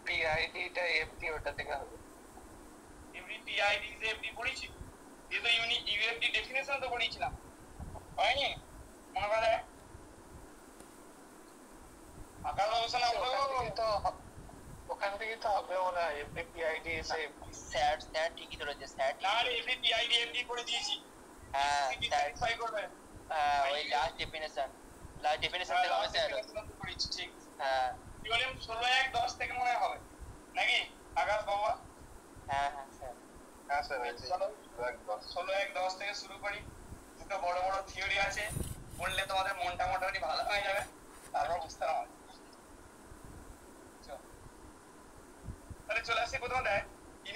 পিআইডিটা FD ওটা থেকে হবে। এফডি পিআইডি যে এফডি পড়েছি, এই তো ইউএফডি ডেফিনেশন তো পড়েছিলাম, হয়নি? মনে করে আকার গবেষণা তো ওখান থেকে তো হবে মনে হয় এফডি পিআইডি এসে স্যাট স্যাট ঠিকই ধরেছে, স্যাট না রে এফডি পিআইডি এফডি করে দিয়েছি। হ্যাঁ স্যাটিসফাই করবে। ওই লাস্ট ডেফিনেশন থেকে হবে স্যার পড়েছি ঠিক। হ্যাঁ কি বলেন 16/1/10 থেকে মনে হবে নাকি আকাশ বাবা? হ্যাঁ হ্যাঁ স্যার, হ্যাঁ স্যার 16/1/10 থেকে শুরু করি। দুটো বড় বড় থিওরি আছে, পড়লে তোমাদের মনটা মোটামুটি ভালো হয়ে যাবে, তারপর বুঝতে হবে। তাহলে চলে আসি প্রথমটায়, ইন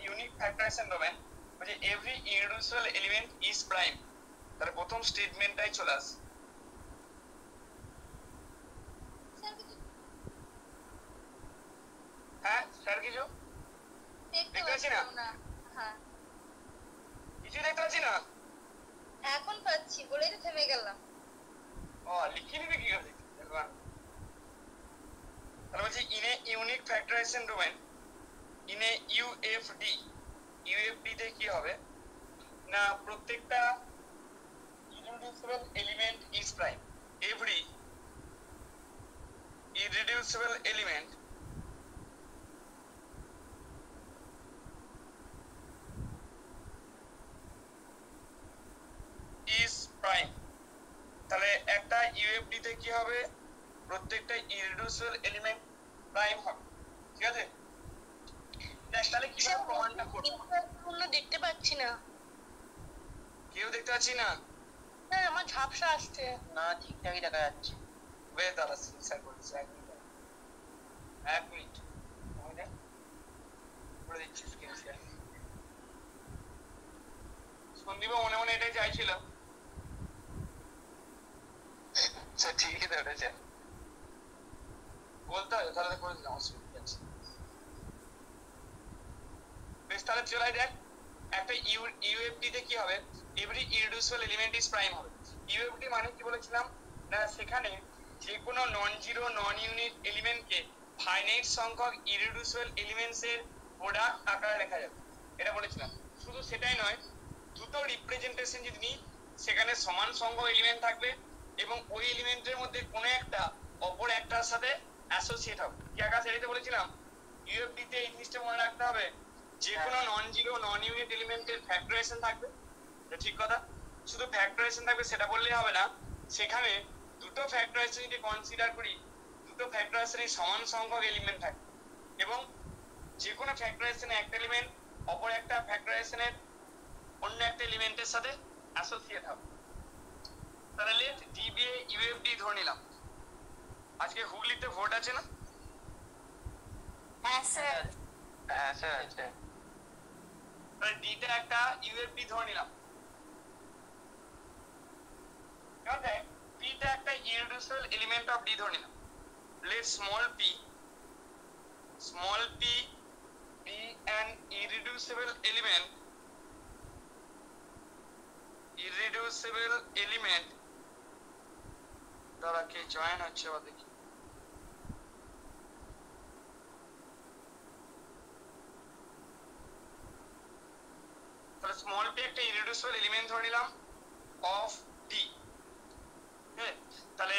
ইউনিক ফ্যাক্টরাইজেশন ডোমেন বলছে every irreducible element is prime. তাহলে প্রথম স্টেটমেন্টটাই চলে আসে। হ্যাঁ স্যার কিছু দেখতে পাচ্ছি না। হ্যাঁ কিছু দেখতে পাচ্ছি না এখন পাচ্ছি বলেই তো থেমে গেলাম। ও লিখে নিবি কি করে? তাহলে বলছি in a unique factorisation domain in a UFD, UFD তে কি হবে না প্রত্যেকটা irreducible element is prime. Every irreducible element is prime. তাহলে একটা ইউএফডি তে কি হবে, প্রত্যেকটা ইররিডিউসিবল এলিমেন্ট প্রাইম হবে, ঠিক আছে? দেখ তাহলে কিভাবে প্রমাণটা করব? কোনো দেখতে পাচ্ছি না। কেউ দেখতে পাচ্ছি না? হ্যাঁ আমার ঝাপসা আসছে। না ঠিকঠাকই দেখা যাচ্ছে। বেশ দাঁড়া স্যার বলছি 1 মিনিট 1 মিনিট করে দিচ্ছি স্ক্রিন শেয়ার। সন্দীপ মনে মনে এটাই চাইছিল। স্যার ঠিকই ধরেছে, বলতে হবে তাহলে করে দিলাম, অসুবিধা আছে। বেশ তাহলে চলে দেখ একটা ইউএফডি তে কি হবে, every irreducible element is prime হবে। ইউএফডি মানে কি বলেছিলাম না, সেখানে যে কোনো নন জিরো নন ইউনিট এলিমেন্টকে ফাইনাইট সংখ্যক ইররিডিউসিবল এলিমেন্টস এর প্রোডাক্ট আকারে লেখা যাবে, এটা বলেছিলাম। শুধু সেটাই নয়, দুটো রিপ্রেজেন্টেশন যদি নিই সেখানে সমান সংখ্যক এলিমেন্ট থাকবে এবং ওই এলিমেন্টের মধ্যে কোনো একটা অপর একটার সাথে অ্যাসোসিয়েট হবে। কি আকাশ এটাতে বলেছিলাম ইউএফডি তে এই জিনিসটা মনে রাখতে হবে, যে কোনো নন জিরো নন ইউনিট এলিমেন্টের ফ্যাক্টরাইজেশন থাকবে, এটা ঠিক কথা। শুধু ফ্যাক্টরাইজেশন থাকবে সেটা বললেই হবে না, সেখানে দুটো ফ্যাক্টরাইজেশন যদি কনসিডার করি, দুটো ফ্যাক্টরাইজেশনে সমান সংখ্যক এলিমেন্ট থাকবে এবং যে কোনো ফ্যাক্টরাইজেশনে একটা এলিমেন্ট অপর একটা ফ্যাক্টরাইজেশনের অন্য একটা এলিমেন্টের সাথে অ্যাসোসিয়েট হবে। তাহলে লেট ডিবিএ ইউএফডি ধরে নিলাম। আজকে হুগলিতে ভোট আছে না? হ্যাঁ স্যার। হ্যাঁ স্যার আছে। তাহলে ডিটা একটা ইউএফডি ধরে নিলাম। এবার দেখ পিটা একটা ইররিডিউসিবল এলিমেন্ট অফ ডি ধরে নিলাম। Let small P be an irreducible element দ্বারা কে জয়েন হচ্ছে বা দেখি। তাহলে স্মল পি একটা ইররিডিউসিবল এলিমেন্ট ধরে নিলাম অফ ডি, হ্যাঁ? তাহলে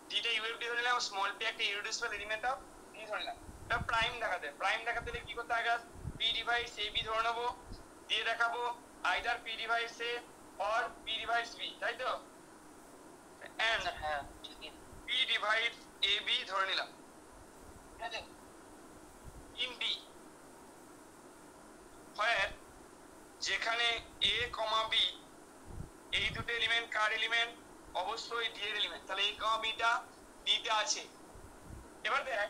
ডিটা ইউএফডি ধরে নিলাম, স্মল পি একটা ইররিডিউসিবল এলিমেন্ট অফ ডি ধরে নিলাম। এটা প্রাইম দেখাতে, প্রাইম দেখাতে হলে কি করতে হবে? পি ডিভাইডস এ বি ধরে নেবো, দিয়ে দেখাবো either P divides A or P divides B, তাই তো? এন্ড হ্যাঁ ঠিকই, পি ডিভাইডস এ বি ধরে নিলাম, ঠিক আছে? ইন ডি হোয়ার যেখানে এ কমা বি এই দুটো এলিমেন্ট কার এলিমেন্ট? অবশ্যই ডি এর এলিমেন্ট। তাহলে এ কমা বিটা ডি তে আছে। এবার দেখ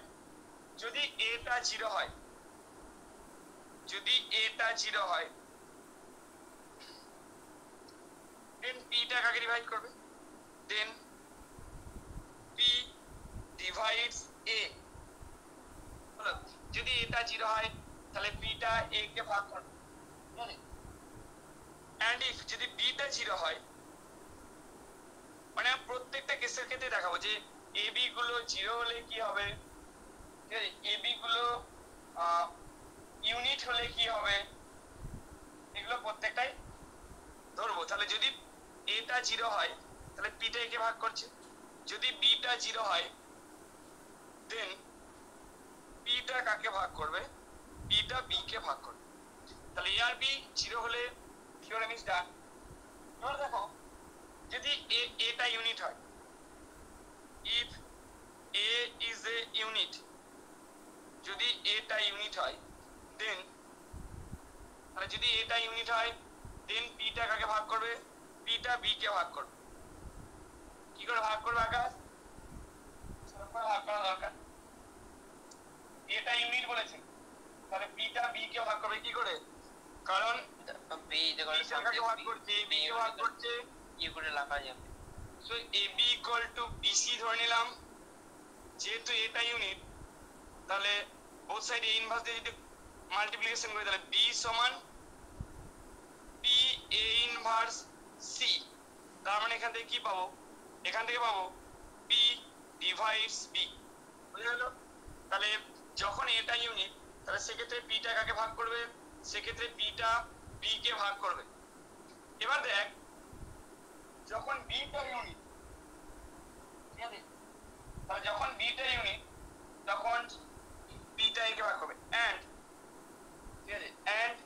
যদি এটা 0 হয়, যদি এটা 0 হয় দেন পি টা কাকে ডিভাইড করবে? দেন পি ডিভাইডস এ। হলো, যদি এটা 0 হয় তাহলে পি টা এ কে ভাগ করবে, এন্ড ইফ যদি বি টা 0 হয়, মানে প্রত্যেকটা কেসের ক্ষেত্রে দেখাবো যে এ বি গুলো 0 হলে কি হবে, ঠিক আছে? এ বি গুলো জিরো হয় তাহলে পিটা একে ভাগ করছে, যদি বিটা জিরো হয় দেন পিটা কাকে ভাগ করবে, পিটা বি কে ভাগ করবে। তাহলে এ আর বি জিরো হলে থিওরেম ইজ ডান। এবার দেখো যদি এটা ইউনিট হয়, if A is a unit, যদি এটা ইউনিট হয় দেন, তাহলে যদি এটা ইউনিট হয় দেন পিটা কাকে ভাগ করবে, পিটা বি কে ভাগ করবে। কি করে ভাগ করবে আকাশ, ভাগ করা দরকার। এটা ইউনিট বলেছে তাহলে পিটা বি কে ভাগ করবে কি করে, কারণ বি ইকুয়াল টু কাকে ভাগ করছে, বি কে ভাগ করছে, ইউ করে লেখা যাবে। So ab equal to BC ধরে নিলাম, যেহেতু এটা ইউনিট তাহলে বোথ সাইডে ইনভার্স দিয়ে যদি মাল্টিপ্লিকেশন করি তাহলে b সমান p a ইনভার্স c, তার মানে এখান থেকে কি পাবো, এখান থেকে পাবো p ডিভাইডস b, বুঝে গেল। তাহলে যখন এটা ইউনিট তাহলে সেক্ষেত্রে পিটা কাকে ভাগ করবে, সেক্ষেত্রে পিটা বি কে ভাগ করবে। এবার দেখ যখন বিটা ইউনিট, ঠিক আছে, তাহলে যখন বিটা ইউনিট তখন বিটা একে ভাগ করবে এন্ড, ঠিক আছে, এন্ড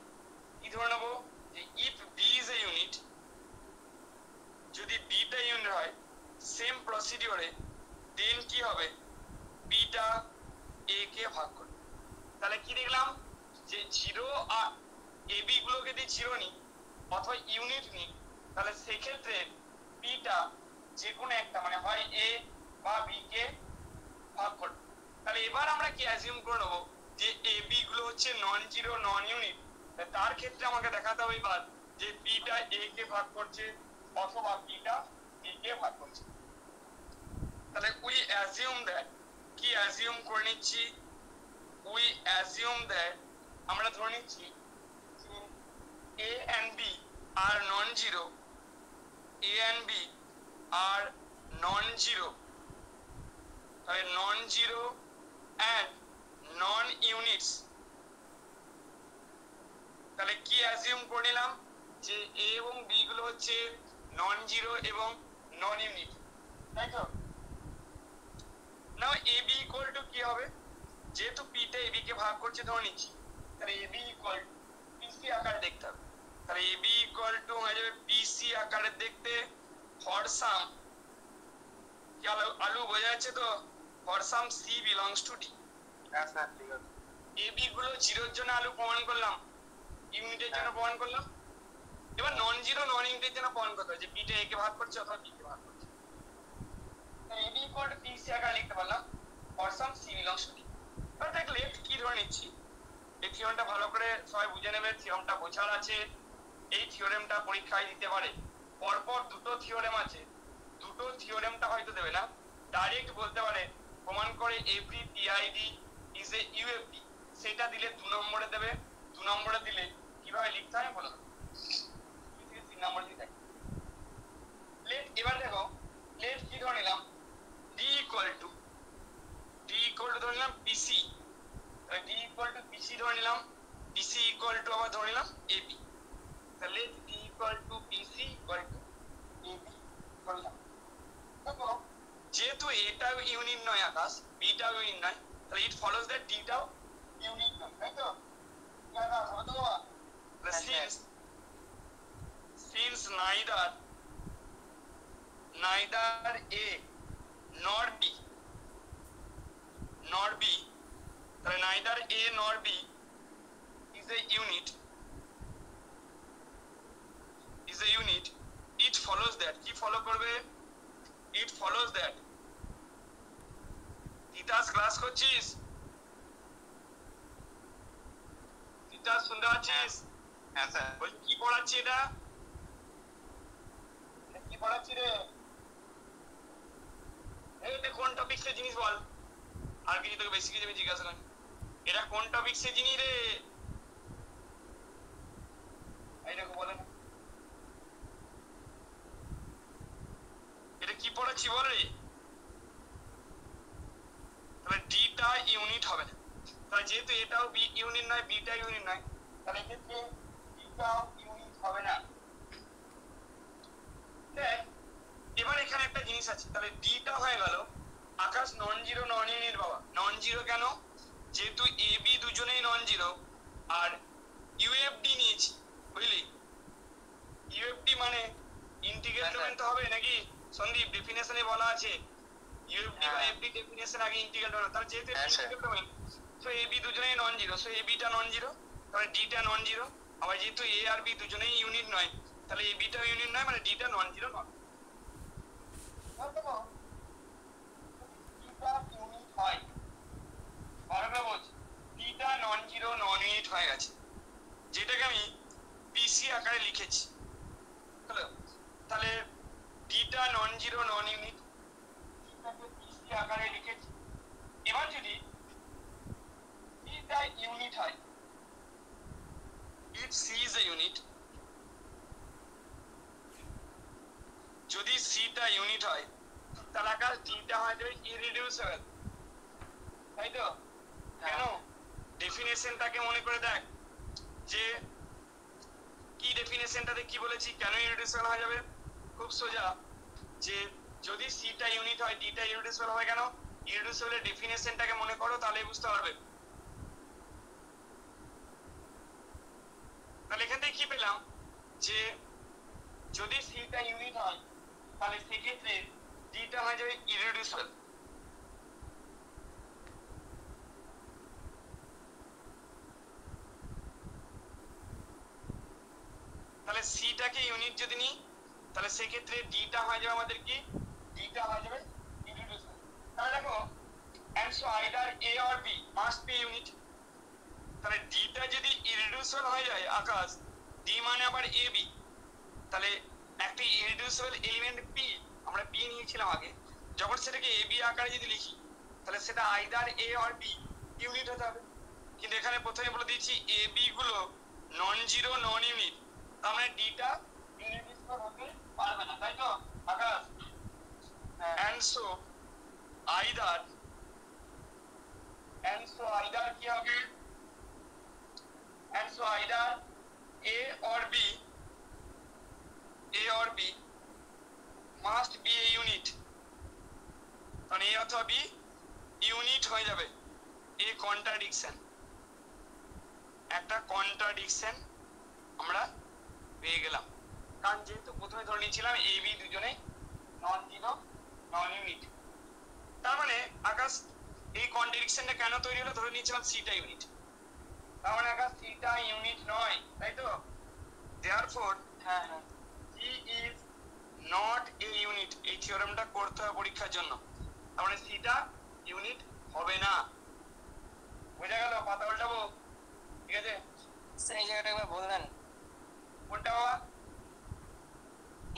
কি ধরে নেবো যে if B is a unit, যদি বিটা ইউনিট হয় সেম প্রসিডিওরে দেন কি হবে, বিটা এ কে ভাগ করবে। তাহলে কি দেখলাম যে জিরো আর এ বি গুলোকে যদি জিরো নি অথবা ইউনিট নি তাহলে সেক্ষেত্রে পিটা যে কোনো একটা মানে হয় এ বা বি কে ভাগ করবে। তাহলে এবার আমরা কি অ্যাজিউম করে নেবো যে এ বি গুলো হচ্ছে নন জিরো নন ইউনিট, তার ক্ষেত্রে আমাকে দেখাতে হবে এবার যে পিটা এ কে ভাগ করছে অথবা পিটা বি কে ভাগ করছে। তাহলে উই অ্যাজিউম দ্যাট, কি অ্যাজিউম করে নিচ্ছি, উই অ্যাজিউম দ্যাট আমরা ধরে নিচ্ছি a and b are non zero, a and b are non zero, তাহলে non zero and non units. তাহলে কি অ্যাজিউম করে নিলাম যে এ এবং বি গুলো হচ্ছে নন জিরো এবং নন ইউনিট, তাই তো। নাও এ বি ইকুয়াল টু কি হবে, যেহেতু পিটা এ বি কে ভাগ করছে ধরে নিচ্ছি, তাহলে এ বি ইকুয়াল টু পিসি আকারে দেখতে হবে। তাহলে এ বি ইকুয়াল টু হয়ে যাবে পিসি আকারে দেখতে, ফর সাম, কি আলু বোঝা যাচ্ছে তো, for some C belongs to D. হ্যাঁ স্যার ঠিক আছে। এ বি গুলো জিরোর জন্য আলু প্রমাণ করলাম, ইউনিটের জন্য প্রমাণ করলাম। এবার নন জিরো নন ইউনিটের জন্য প্রমাণ করতে হবে যে পিটা এ কে ভাগ করছে অথবা বি কে ভাগ করছে। A B equal to PC আকারে লিখতে পারলাম for some C belongs to D. এবার দেখলে কি ধরে নিচ্ছি, এই থিওরেমটা ভালো করে সবাই বুঝে নেবে, থিওরেমটা বোঝার আছে। এই থিওরেমটা পরীক্ষায় দিতে পারে, পরপর দুটো থিওরেম আছে, দুটো থিওরেমটা হয়তো দেবে না, ডাইরেক্ট বলতে পারে প্রমাণ করে এভরি পিআইডি ইজ এ ইউএফডি, সেটা দিলে 2 নম্বরে দেবে। 2 নম্বরে দিলে কিভাবে লিখতে হয় বলে দেবো, 2 থেকে 3 নম্বর দিতে। লেট এবার দেখো লেট কি ধরে নিলাম, ডি ইকুয়াল টু ধরে নিলাম পিসি, ডি ইকুয়াল টু পিসি ধরে নিলাম, পিসি ইকুয়াল টু আবার ধরে নিলাম এবি। তাহলে D equal to PC equal to AB ধরলাম। দেখো যেহেতু এটাও ইউনিট নয় আকাশ, বিটাও ইউনিট নয়, তাহলে ইট ফলোজ দ্যাট ডিটাও ইউনিট নয়, তাই তো। Since neither A nor B, তাহলে neither A nor B is a unit, it follows that, কি ফলো করবে, it follows that, Titas class করছিস, তিতাস শুনতে পাচ্ছিস? হ্যাঁ স্যার। বলছি কি পড়াচ্ছি এটা, কি পড়াচ্ছি রে, এটা কোন টপিকসের জিনিস বল, আর কিছু তোকে বেশি কিছু আমি জিজ্ঞাসা করি, এটা কোন টপিকসের জিনিস রে, এইটাকে বলে না, এটা কি পড়াচ্ছি বল রে। তাহলে ডিটা ইউনিট হবে না, তাহলে যেহেতু এটাও বি ইউনিট নয় বিটা ইউনিট নয়, তাহলে এক্ষেত্রে ডিটাও ইউনিট হবে না। দেখ এবার এখানে একটা জিনিস আছে, তাহলে ডিটা হয়ে গেল আকাশ নন জিরো নন ইউনিট বাবা। নন জিরো কেন? যেহেতু এ বি দুজনেই নন জিরো, আর ইউএফডি নিয়েছি, বুঝলি? ইউএফডি মানে ইন্টিগ্রাল ডোমেন তো হবে নাকি সন্দীপ? ডেফিনেশনে বলা আছে ইউএফডি বা এফডি ডেফিনেশন আগে ইন্টিগ্রাল ডোমেন। তাহলে যেহেতু integral domain, so A B দুজনেই নন জিরো, সো এ বিটা নন জিরো, তাহলে ডিটা নন জিরো। আবার যেহেতু এ আর বি দুজনেই ইউনিট নয়, তাহলে এ বিটা ইউনিট নয়, মানে ডিটা নন জিরো নয়। ইউনিট হয়, বারবার বলছি, ডিটা নন জিরো নন ইউনিট হয়ে গেছে, যেটাকে আমি পিসি আকারে লিখেছি। তাহলে ডিটা নন জিরো নন ইউনিট, পিসি আকারে লিখেছি। এবার যদি ডিটা ইউনিট হয়, if C is a unit, যদি C টা ইউনিট হয়, তাহলে আকাশ ডিটা হয় যাবে ইররিডিউসিবল, তাই তো? কেন? ডেফিনেশনটাকে মনে করে দেখ, যে কি ডেফিনেশনটাতে কি বলেছি, কেন ইররিডিউসিবল হয়ে যাবে? খুব সোজা, যে যদি সি টা ইউনিট হয় ডিটা ইররিডিউসিবল হয় কেন? ইররিডিউসিবলের ডেফিনেশনটাকে মনে করো, তাহলে বুঝতে পারবে। তাহলে এখান থেকে কি পেলাম, যে যদি সি টা ইউনিট হয়, তাহলে সেক্ষেত্রে ডিটা হয়ে যাবে ইররিডিউসিবল। তাহলে সিটাকে ইউনিট যদি নিই, তাহলে সেক্ষেত্রে ডিটা হয়ে যাবে আমাদের কি, ডিটা হয়ে যাবে ইররিডিউসিবল। তাহলে দেখো, and so either a or b must be unit। তাহলে ডিটা যদি ইররিডিউসিবল হয়ে যায় আকাশ, ডি মানে আবার এ বি, তাহলে একটা ইররিডিউসিবল এলিমেন্ট পি, আমরা পি নিয়েছিলাম আগে, যখন সেটাকে এ বি আকারে যদি লিখি, তাহলে সেটা either A or B unit হতে হবে। কিন্তু এখানে প্রথমে বলে দিচ্ছি এ বি গুলো নন জিরো নন ইউনিট, তার মানে ডিটা ইররিডিউসিবল হতে পারবে না, তাই তো আকাশ? and so either কি হবে, and so either a or b must be a unit, কারণ a অথবা b ইউনিট হয়ে যাবে। এ কন্ট্রাডিকশন, একটা কন্ট্রাডিকশন আমরা পেয়ে গেলাম, কারণ যেহেতু প্রথমে ধরে নিয়েছিলাম এ বি দুজনেই নন জিরো নন ইউনিট। তার মানে আকাশ এই কন্ট্রাডিকশনটা কেন তৈরি হলো? ধরে নিয়েছিলাম সিটা ইউনিট, তার মানে আকাশ সিটা ইউনিট নয়, তাই তো? Therefore he is not a unit. এই থিওরেমটা করতে হবে পরীক্ষার জন্য, তার মানে সিটা ইউনিট হবে না। বোঝা গেল? পাতা উল্টাবো, ঠিক আছে? স্যার এই জায়গাটা একবার বললেন, কোনটা বাবা?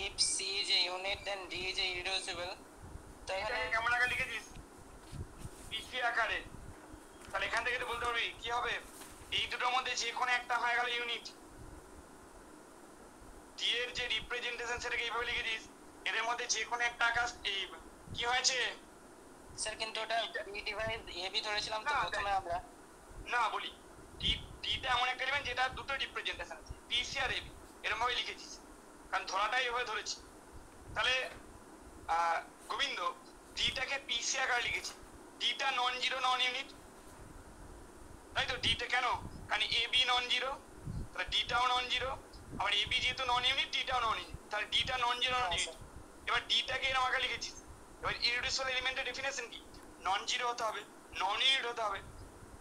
if C is a unit then D is a irreducible, তো এখানে এটাকে কেমন আকারে লিখেছিস? পিসি আকারে। তাহলে এখান থেকে তো বলতে পারবি কি হবে, এই দুটোর মধ্যে যে কোনো একটা হয়ে গেল ইউনিট। ডি এর যে রিপ্রেজেন্টেশন সেটাকে এইভাবে লিখেছিস, এদের মধ্যে যে কোনো একটা আকাশ এই কি হয়েছে? স্যার কিন্তু ওটা B ডিভাইড AB ধরেছিলাম তো না, প্রথমে আমরা। না বলি, ডিটা এমন একটা এলিমেন্ট যেটা দুটো রিপ্রেজেন্টেশন আছে, পিসি আর এবি, এরকম ভাবে লিখেছিস, কারণ ধরাটাই এভাবে ধরেছি। তাহলে গোবিন্দ ডিটাকে পিসি আকারে লিখেছি, ডিটা নন জিরো নন ইউনিট, তাই তো? ডিটা কেন? কারণ এবি নন জিরো, তাহলে ডিটাও নন জিরো, আবার এবি যেহেতু নন ইউনিট ডিটাও নন ইউনিট, তাহলে ডিটা নন জিরো নন ইউনিট। এবার ডিটাকে এরকম আকারে লিখেছিস। এবার ইররিডিউসিবল এলিমেন্টের ডেফিনেশন কি? নন জিরো হতে হবে, নন ইউনিট হতে হবে,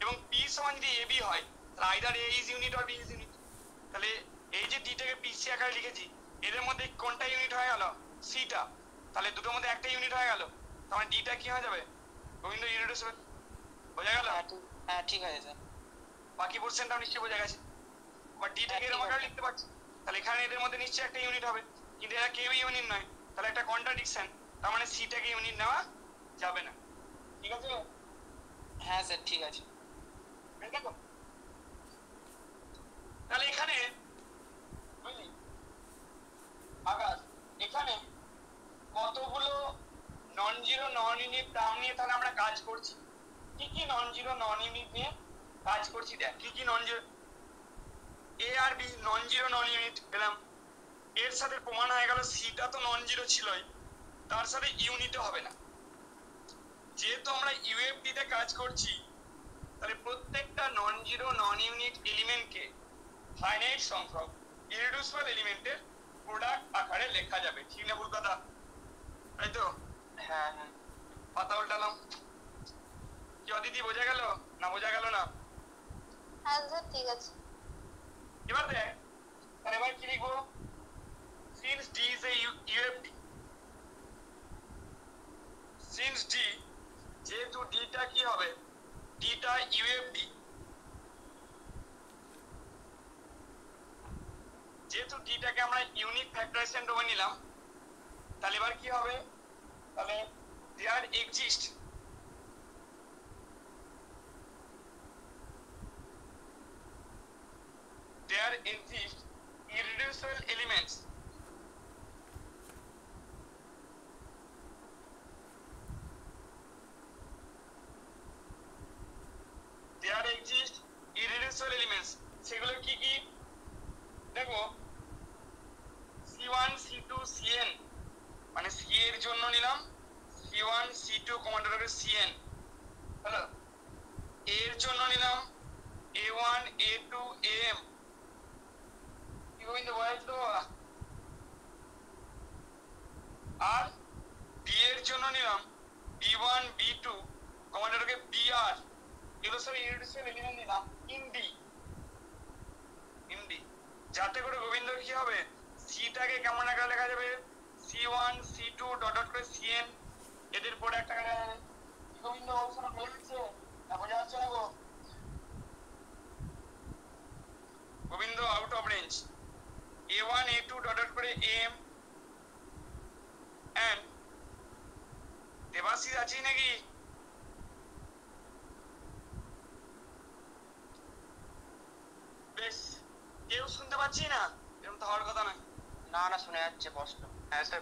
এবং পি সমান যদি এবি হয়, তাহলে either A is unit or B is unit. তাহলে এই যে ডিটাকে পিসি আকারে লিখেছি, এদের মধ্যে কোনটা ইউনিট হয়ে গেল? সিটা। তাহলে দুটোর মধ্যে একটা ইউনিট হয়ে গেল, তার মানে ডিটা কি হয়ে যাবে গোবিন্দ? ইররিডিউসিবল। বোঝা গেল? হ্যাঁ ঠিক আছে স্যার। বাকি পোরশনটাও নিশ্চয়ই বোঝা গেছে। বা ডিটাকে এরকম আকারে লিখতে পারছি, তাহলে এখানে এদের মধ্যে নিশ্চয়ই একটা ইউনিট হবে, কিন্তু এরা কেউ ইউনিট নয়, তাহলে একটা কন্ট্রাডিকশন, তার মানে সিটাকে ইউনিট নেওয়া যাবে না। ঠিক আছে? হ্যাঁ স্যার ঠিক আছে। দেখো তাহলে এখানে বুঝলি আকাশ, এখানে কতগুলো নন জিরো নন ইউনিট টার্ম নিয়ে তাহলে আমরা কাজ করছি। কি কি নন জিরো নন ইউনিট নিয়ে কাজ করছি? দেখ কি কি নন জিরো, এ আর বি নন জিরো নন ইউনিট পেলাম, এর সাথে প্রমাণ হয়ে গেল সিটা তো নন জিরো ছিলই, তার সাথে ইউনিটও হবে না। যেহেতু আমরা ইউএফডি তে কাজ করছি, তাহলে প্রত্যেকটা নন জিরো নন ইউনিট এলিমেন্টকে ফাইনাইট সংখ্যক ইররিডিউসিবল এলিমেন্টের প্রোডাক্ট আকারে লেখা যাবে। ঠিক না ভুল কথা? তাই তো? হ্যাঁ হ্যাঁ। পাতা উল্টালাম। কি অদিতি বোঝা গেল না বোঝা গেল না? হ্যাঁ স্যার ঠিক আছে। এবার দেখ, তাহলে এবার কি লিখবো? Since D is a UFD, since D, যেহেতু ডিটা কি হবে, ডিটা ইউএফডি, যেহেতু ডিটাকে আমরা ইউনিক ফ্যাক্টরাইজেশন ডোমেন নিলাম, তাহলে এবার কি হবে? তাহলে দেয়ার এক্সিস্ট irreducible elements সেগুলো কি কি দেখো? C1 C2 Cn, মানে C এর জন্য নিলাম C1 C2 commander Cn, hello. এর জন্য নিলাম A1 A2 AM, কি গোবিন্দ বলেছিল? আর B এর জন্য নিলাম B1 B2 কমান্ডারকে BR, এগুলো সব ইররিডিউসিবল এলিমেন্ট নিলাম ইন D, যাতে করে গোবিন্দ কি হবে, সিটাকে কেমন আকারে লেখা যাবে? C1 C2 ডট ডট করে Cn, এদের প্রোডাক্ট আকারে গোবিন্দ অপশন বলছে না, বোঝা যাচ্ছে না গো Gobinda? Out of range. A1 A2 dot dot করে AM এন্ড দেবাশিস আছি নাকি? বেশ, কেউ শুনতে পাচ্ছি না? এরকম তো হওয়ার কথা নয়। না না, শোনা যাচ্ছে স্পষ্ট। হ্যাঁ স্যার,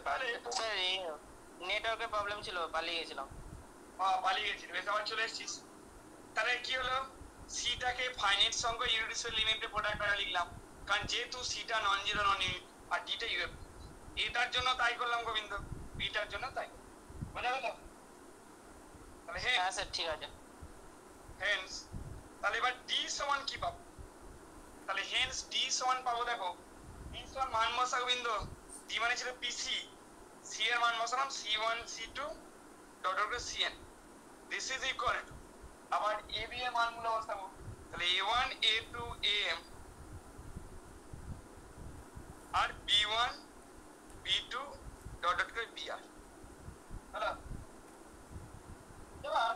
স্যার এই নেটওয়ার্কের প্রবলেম ছিল, পালিয়ে গেছিলাম। পালিয়ে গেছিস, বেশ আবার চলে এসেছিস। তাহলে কি হলো, সিটাকে ফাইনাইট সংখ্যক ইররিডিউসিবল এলিমেন্টের প্রোডাক্ট আকারে লিখলাম, কারণ যেহেতু সিটা নন জিরো নন ইউনিট আর ডিটা ইউএফ, এটার জন্য তাই করলাম গোবিন্দ, বিটার জন্য তাই। বোঝা গেল? তাহলে হ্যাঁ স্যার ঠিক আছে। হেন্স তাহলে এবার ডি সমান কি পাবো? তাহলে হেন্স ডি সমান পাবো, দেখো ডি সমান মান বসা গোবিন্দ, ডি মানে ছিল পিসি, সি এর মান বসালাম C1 C2 dot dot Cn, this is equal two, আবার এ বি এর মানগুলো বসাবো, তাহলে A1 A2 AM আর B1 B2 ডট ডট করে BR, হলো? এবার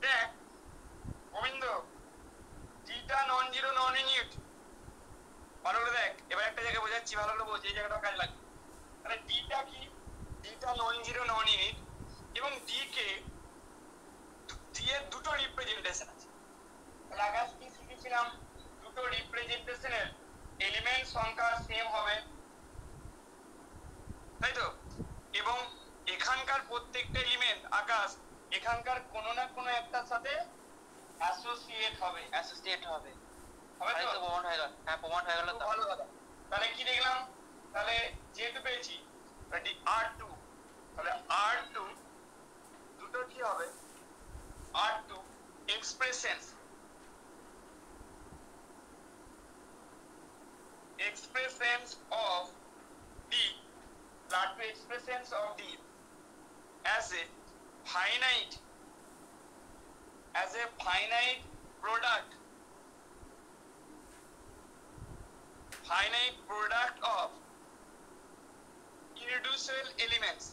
দেখ গোবিন্দ, ডিটা নন জিরো নন ইউনিট, ভালো করে দেখ। এবার একটা জায়গায় বোঝাচ্ছি, ভালো করে বোঝ, এই জায়গাটা কাজ লাগবে। তাহলে ডিটা কি? ডিটা নন জিরো নন ইউনিট, এবং ডি কে ডি এর দুটো রিপ্রেজেন্টেশন আছে। তাহলে আগে কি শিখেছিলাম? দুটো রিপ্রেজেন্টেশনের এলিমেন্ট সংখ্যা সেম হবে, তাই তো? এবং এখানকার প্রত্যেকটা এলিমেন্ট আকাশ এখানকার কোনো না কোনো একটার সাথে অ্যাসোসিয়েট হবে, হবে হবে তাই তো? তো, প্রমাণ হয়ে গেল। হ্যাঁ প্রমাণ হয়ে গেল তো। ভালো কথা। তাহলে কি দেখলাম? তাহলে যেহেতু পেয়েছি R2, তাহলে R2 দুটো কি হবে? R2 expressions of D, R2 expressions of D as a finite product of irreducible elements,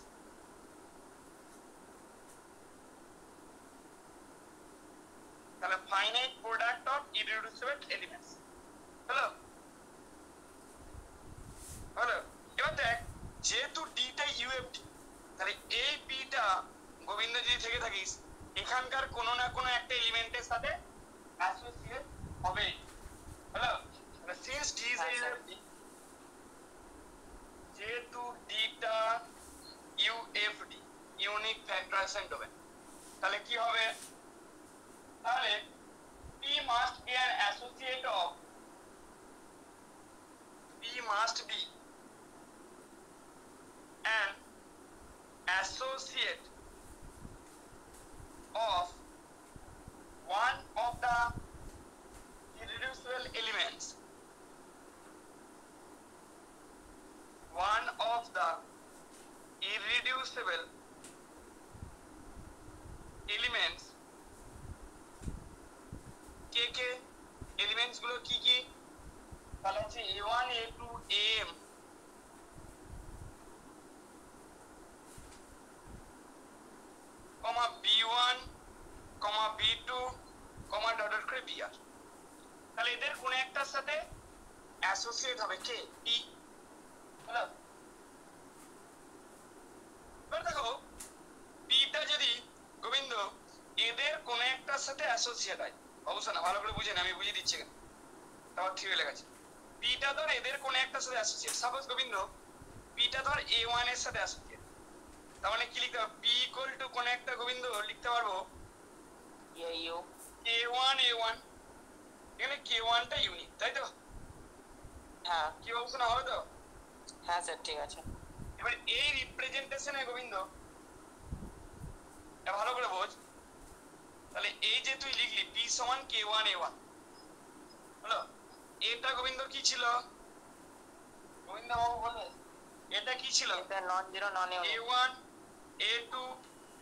তাহলে ফাইনাইট প্রোডাক্ট অফ ইররিডিউসিবল এলিমেন্টস, হলো? হলো? এবার দেখ, যেহেতু ডিটা ইউএফডি, তাহলে এই বিটা গোবিন্দ যদি থেকে থাকিস, এখানকার কোনো না কোনো একটা এলিমেন্টের সাথে অ্যাসোসিয়েট হবে, হলো? তাহলে সিন্স ডি ইজ ইউএফডি, যেহেতু ডিটা ইউএফডি ইউনিক ফ্যাক্টরাইজেশন ডোমেন, তাহলে কি হবে? তাহলে P must be an associate of, P must be an দেখে এলিমেন্টস গুলো কি কি, তাহলে হচ্ছে a1 a2 am, comma b1 comma b2 comma dot dot করে br। তাহলে এদের কোন একটার সাথে অ্যাসোসিয়েট হবে কে? পি। হলো? এবার দেখো পিটা যদি গোবিন্দ এদের কোন একটার সাথে অ্যাসোসিয়েট হয়, অবশ্যই না, ভালো করে বুঝেন, আমি বুঝিয়ে দিচ্ছি কেন, তারপর ঠিক লেগেছে। পিটা ধর এদের কোন একটার সাথে অ্যাসোসিয়েট, সাপোজ গোবিন্দ পিটা ধর a1 এর সাথে অ্যাসোসিয়েট, তার মানে কি লিখতে হবে? পি ইকুয়াল টু কোন একটা গোবিন্দ লিখতে পারবো ইউ a1 a1, এখানে k1 টা ইউনিক, তাই তো? হ্যাঁ কি অবস্থা হবে তো? হ্যাঁ স্যার ঠিক আছে। এবার এই রিপ্রেজেন্টেশনে গোবিন্দ এটা ভালো করে বোঝ, তাহলে এই যে তুই লিখলি p সমান k1 a1, হলো? এটা গোবিন্দ কি ছিল গোবিন্দ বাবু বলে? এটা কি ছিল? এটা non zero non unit. a1 a2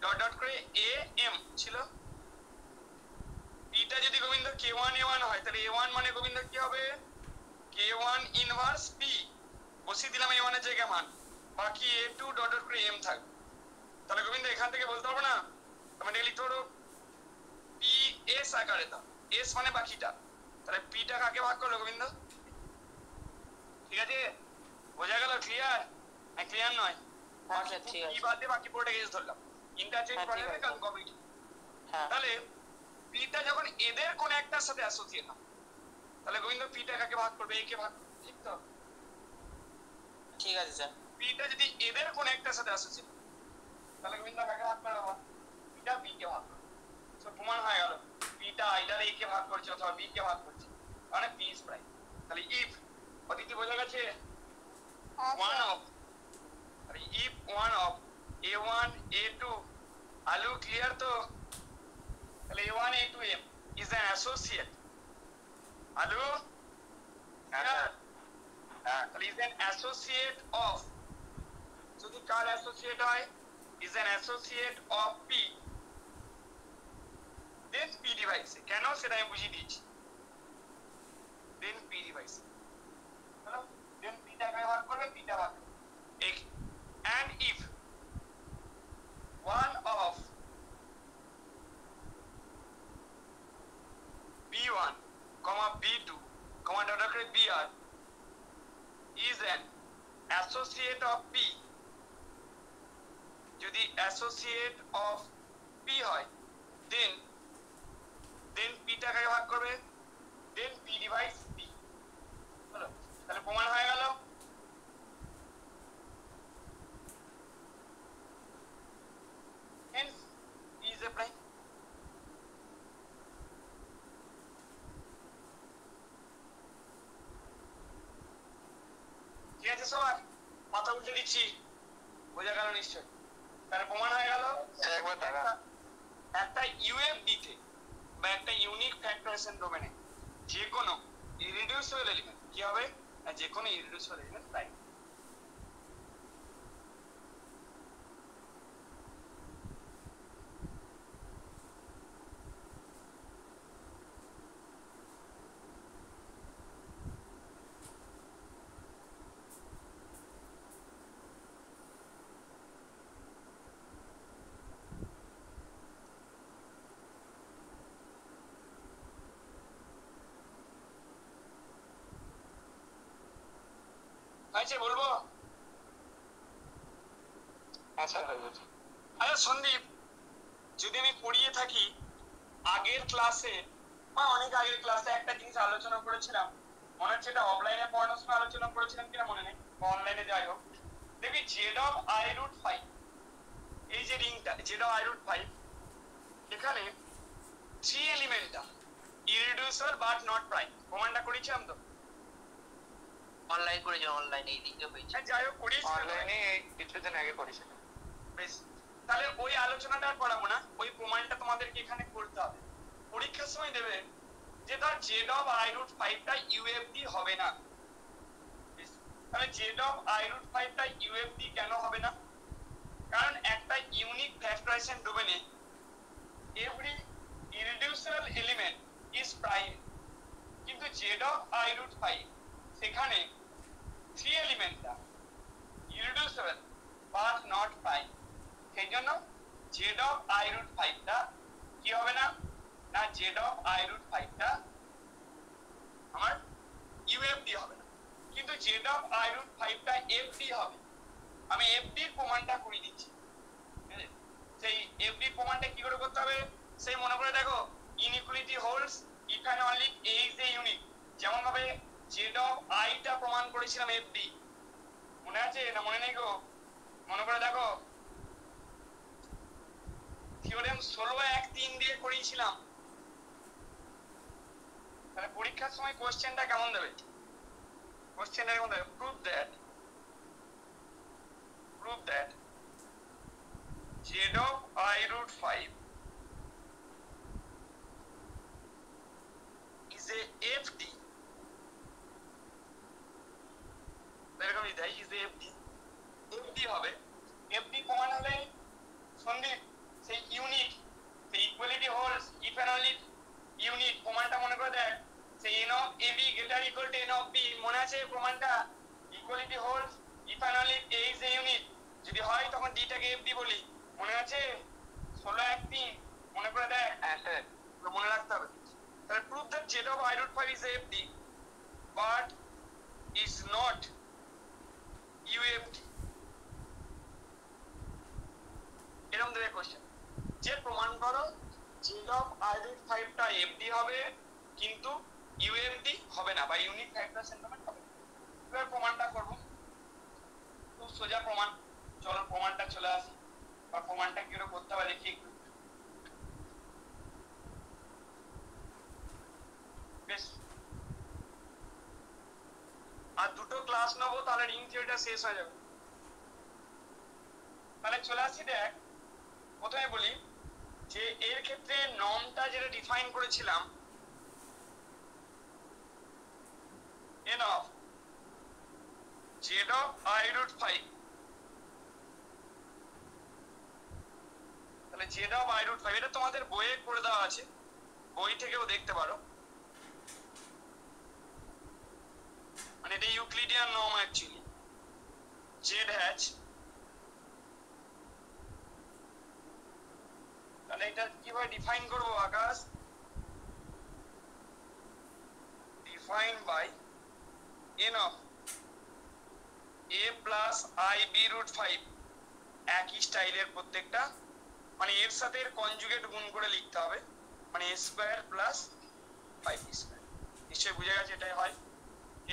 dot dot করে am ছিল। এটা যদি গোবিন্দ k1 a1 হয় তাহলে a1 মানে গোবিন্দ কি হবে? k1 ইনভার্স p, বসিয়ে দিলাম a1 এর জায়গায় মান, বাকি a2 ডট ডট করে m থাকবে। তাহলে গোবিন্দ এখান থেকে বলতে পারবো না, মানে লিখতে পারো p s আকারে, দাও s মানে বাকিটা, তাহলে p টা কাকে ভাগ করলো গোবিন্দ? ঠিক আছে, বোঝা গেল? ক্লিয়ার না ক্লিয়ার নয়? হ্যাঁ স্যার ঠিক p আছে। বাদে বাকি পুরোটা কেস ধরলাম, ইন্টারচেঞ্জ হ্যাঁ, করে ঠিক নেবে আছে। কারণ কমিটি। হ্যাঁ তাহলে p টা যখন এদের কোন একটার সাথে অ্যাসোসিয়েট হয় তাহলে গোবিন্দ p টা কাকে ভাগ করবে? a কে ভাগ করবে, ঠিক তো? ঠিক আছে স্যার। p টা যদি এদের কোন একটার সাথে অ্যাসোসিয়েট তাহলে গোবিন্দ কাকে ভাগ করবে? p টা b কে ভাগ করবে। সো প্রমাণ হয়ে গেল p টা আইদার a কে ভাগ করছে অথবা b কে ভাগ করছে, মানে p is prime। তাহলে if অদিতি বোঝা গেছে? one of, তাহলে if one of a1 a2 আলু ক্লিয়ার তো? তাহলে a1 a2 m is an associate, আলু clear? তাহলে is an associate of, যদি কার অ্যাসোসিয়েট হয়? is an associate of p, then p divides a, কেন সেটা আমি বুঝিয়ে দিয়েছি, then p divides a, হলো? then p টা কাকে ভাগ করবে? p টা ভাগ করবে। and if one of b1 comma b2 comma dot dot br is an associate of p, যদি associate of p হয় then p টা কাকে ভাগ করবে? then p divides p, হলো? তাহলে প্রমাণ হয়ে গেল। hence p is a prime। ঠিক আছে সবার? মাথা উল্টে দিচ্ছি, বোঝা গেল নিশ্চয়? তাহলে প্রমাণ হয়ে গেল একবার টাকা একটা ইউএফডি তে বা একটা ইউনিক ফ্যাক্টরাইজেশন ডোমেনে যে কোনো ইররিডিউসিবল এলিমেন্ট কি হবে? যে কোনো ইররিডিউসিবল এলিমেন্ট প্রাইম। আচ্ছা বলবো? আচ্ছা হয়ে গেছে। আচ্ছা সন্দীপ, যদি আমি পড়িয়ে থাকি আগের ক্লাসে বা অনেক আগের ক্লাসে একটা জিনিস আলোচনা করেছিলাম, মনে হচ্ছে এটা অফলাইনে পড়ানোর সময় আলোচনা করেছিলাম কিনা মনে নেই, বা অনলাইনে যাই হোক, দেখবি জেড অফ আই রুট 5, এই যে রিংটা জেড অফ আই রুট 5, এখানে 3 এলিমেন্টটা ইররিডিউসিবল বাট নট প্রাইম, প্রমাণটা করেছিলাম তো? অনলাইন করে যাও, অনলাইনে এই দিকে হয়েছে। যাই হোক করিয়েছিলাম। অনলাইনে কিছুদিন আগে করেছিলাম। বেশ, তাহলে ওই আলোচনাটা আর করাবো না, ওই প্রমাণটা তোমাদেরকে এখানে করতে হবে। পরীক্ষার সময় দেবে যে ধর জেড অফ আই রুট 5 টা ইউএফডি হবে না। বেশ, তাহলে জেড অফ আই রুট 5 টা ইউএফডি কেন হবে না? কারণ একটা ইউনিক ফ্যাক্টরাইজেশন ডোমেনে every irreducible element is prime, কিন্তু Z of i root five সেখানে থ্রি এলিমেন্টটা ইররিডিউসিবল বাট নট প্রাইম, সেই জন্য জেড অফ আই রুট ফাইভটা কি হবে না, না জেড অফ আই রুট ফাইভটা আমার ইউএফডি হবে না, কিন্তু জেড অফ আই রুট ফাইভটা এফডি হবে। আমি এফডির প্রমাণটা করে দিচ্ছি। সেই এফডির প্রমাণটা কি করে করতে হবে, সেই মনে করে দেখো, inequality holds if and only a is a unit. যেমন ভাবে জেড অফ আইটা প্রমাণ করেছিলাম এফডি, মনে আছে না মনে নেই গো? মনে করে দেখো, থিওরেম 16-1-3 দিয়ে করিয়েছিলাম। তাহলে পরীক্ষার সময় কোশ্চেনটা কেমন দেবে? কোশ্চেনটা কেমন দেবে? Prove that z of I root 5 is a FD, এরকম দেয় is a FD হবে। FD প্রমাণ হলে সন্দীপ সেই ইউনিট, সেই equality holds if and only unit প্রমাণটা মনে করে দেখ, সেই n of AB greater equal to n of B, মনে আছে প্রমাণটা? Equality holds if and only A is a unit, যদি হয় তখন D টাকে FD বলি, মনে আছে? 16-1-3 মনে করে দেখ, হ্যাঁ মনে রাখতে হবে। তাহলে prove that z of I root 5 is a FD but is not UFD, এরকম দেবে কোশ্চেন। যে প্রমাণ করো z of I root 5 টা FD হবে কিন্তু UFD হবে না, বা ইউনিট ফ্যাক্টর সেন্ট্রোমেন্ট হবে। এবার প্রমাণটা করব, খুব সোজা প্রমাণ। চলো প্রমাণটা চলে আসি, বা প্রমাণটা কি করে করতে হবে দেখি একটু। বেশ, আর দুটো ক্লাস নেবো, তাহলে রিং থিওরিটা শেষ হয়ে যাবে। তাহলে চলে আসি, দেখ প্রথমে বলি যে এর ক্ষেত্রে নর্মটা যেটা ডিফাইন করেছিলাম, n of z of I root 5, তাহলে z of I root 5 এটা তোমাদের বইয়ে করে দেওয়া আছে, বই থেকেও দেখতে পারো। মানে এটা ইউক্লিডিয়ান নর্ম অ্যাকচুয়ালি। z হ্যাচ, তাহলে এটা কিভাবে ডিফাইন করব Akash? Define by n of a plus I b root 5, একই স্টাইলের প্রত্যেকটা, মানে এর সাথে এর কনজুগেট গুণ করে লিখতে হবে, মানে a square plus 5b square. নিশ্চয়ই বুঝে গেছে এটাই হয়,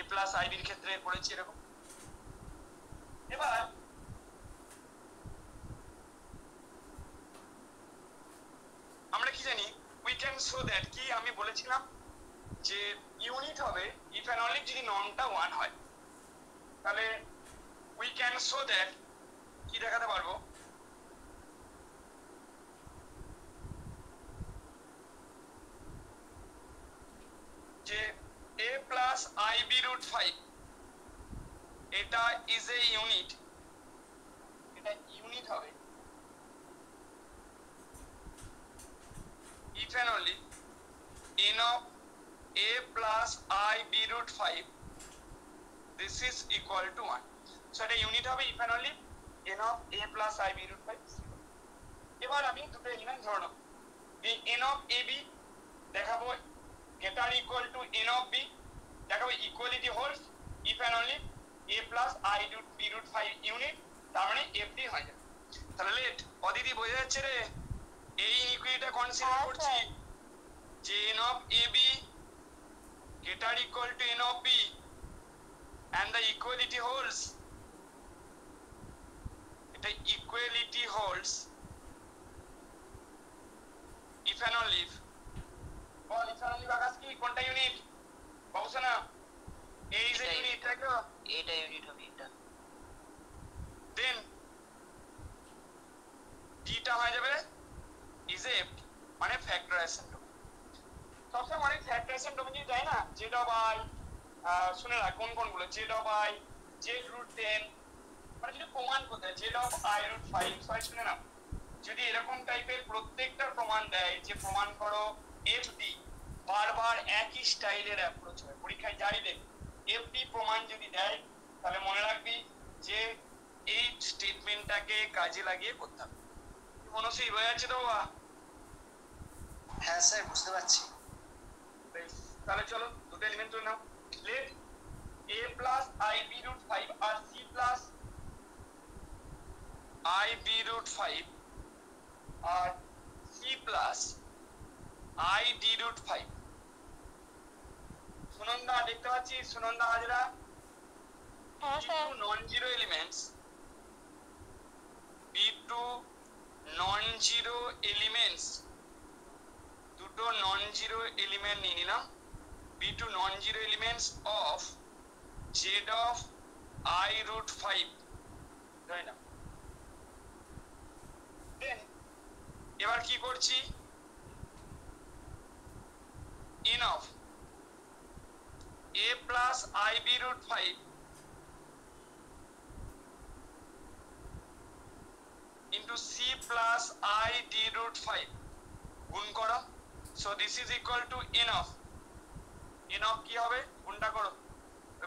a প্লাস ib এর ক্ষেত্রে করেছি এরকম। এবার আমরা কি জানি, উই ক্যান শো দ্যাট, কি আমি বলেছিলাম যে ইউনিট হবে ইফ এন্ড অনলি যদি নর্মটা 1 হয়। তাহলে উই ক্যান শো দ্যাট, কি দেখাতে পারবো, যে a প্লাস ib root 5 এটা ইজ এ ইউনিট, এটা ইউনিট হবে if and only n of a plus ib root 5 this is equal to 1. so এটা ইউনিট হবে if and only n of a plus ib root 5 is equal. এবার আমি দুটো element ধরে নেব, এই n of ab দেখাবো greater equal to n of b, দেখাবো equality holds if and only a plus I root b root 5 unit, তার মানে fd হয়ে যাবে। তাহলে লেট অদিতি বোঝা যাচ্ছে রে, এই ইকুইটা কনসিডার করছি যে n of ab greater equal to n of b and the equality holds, এটা equality holds if and only if, ball if and only বাকাস কি কোনটা ইউনিট বাবুসা না? a is a unit, তাই তো? এটা ইউনিট হবে এটা, দেন d টা হয়ে যাবে is a FD, মানে ফ্যাক্টরাইজেশন ডোমেইন। সবসময় অনেক ফ্যাক্টরাইজেশন ডোমেইন যদি দেয় না, z of i, শুনে রাখ কোন কোনগুলো, z of i, z root 10, মানে যদি প্রমাণ করতে হয় z of I root 5, সবাই শুনে নাও, যদি এরকম টাইপের প্রত্যেকটা প্রমাণ দেয় যে প্রমাণ করো fd, বারবার একই স্টাইলের অ্যাপ্রোচ হয়। পরীক্ষায় যাই দেখ এফডি প্রমাণ যদি দেয় তাহলে মনে রাখবি যে এই স্টেটমেন্টটাকে কাজে লাগিয়ে করতে হবে। মনসী হয়ে যাচ্ছে তো বাবা? হ্যাঁ স্যার বুঝতে পারছি। বেশ, তাহলে চলো দুটো এলিমেন্ট তুলে নাও। Let a plus i b root 5 আর c plus i b root 5 আর c plus i d root 5। Sunanda দেখতে পাচ্ছি, সুনন্দা হাজরা। হ্যাঁ sir. Non zero elements b2 non zero elements, দুটো নন জিরো এলিমেন্ট নিয়ে নিলাম। b2 non zero elements of z of i root 5, তাই না? Then এবার কি করছি, in of a plus ib root 5 into c plus i d root 5 গুণ করো। so this is equal to n of কি হবে, গুণটা করো।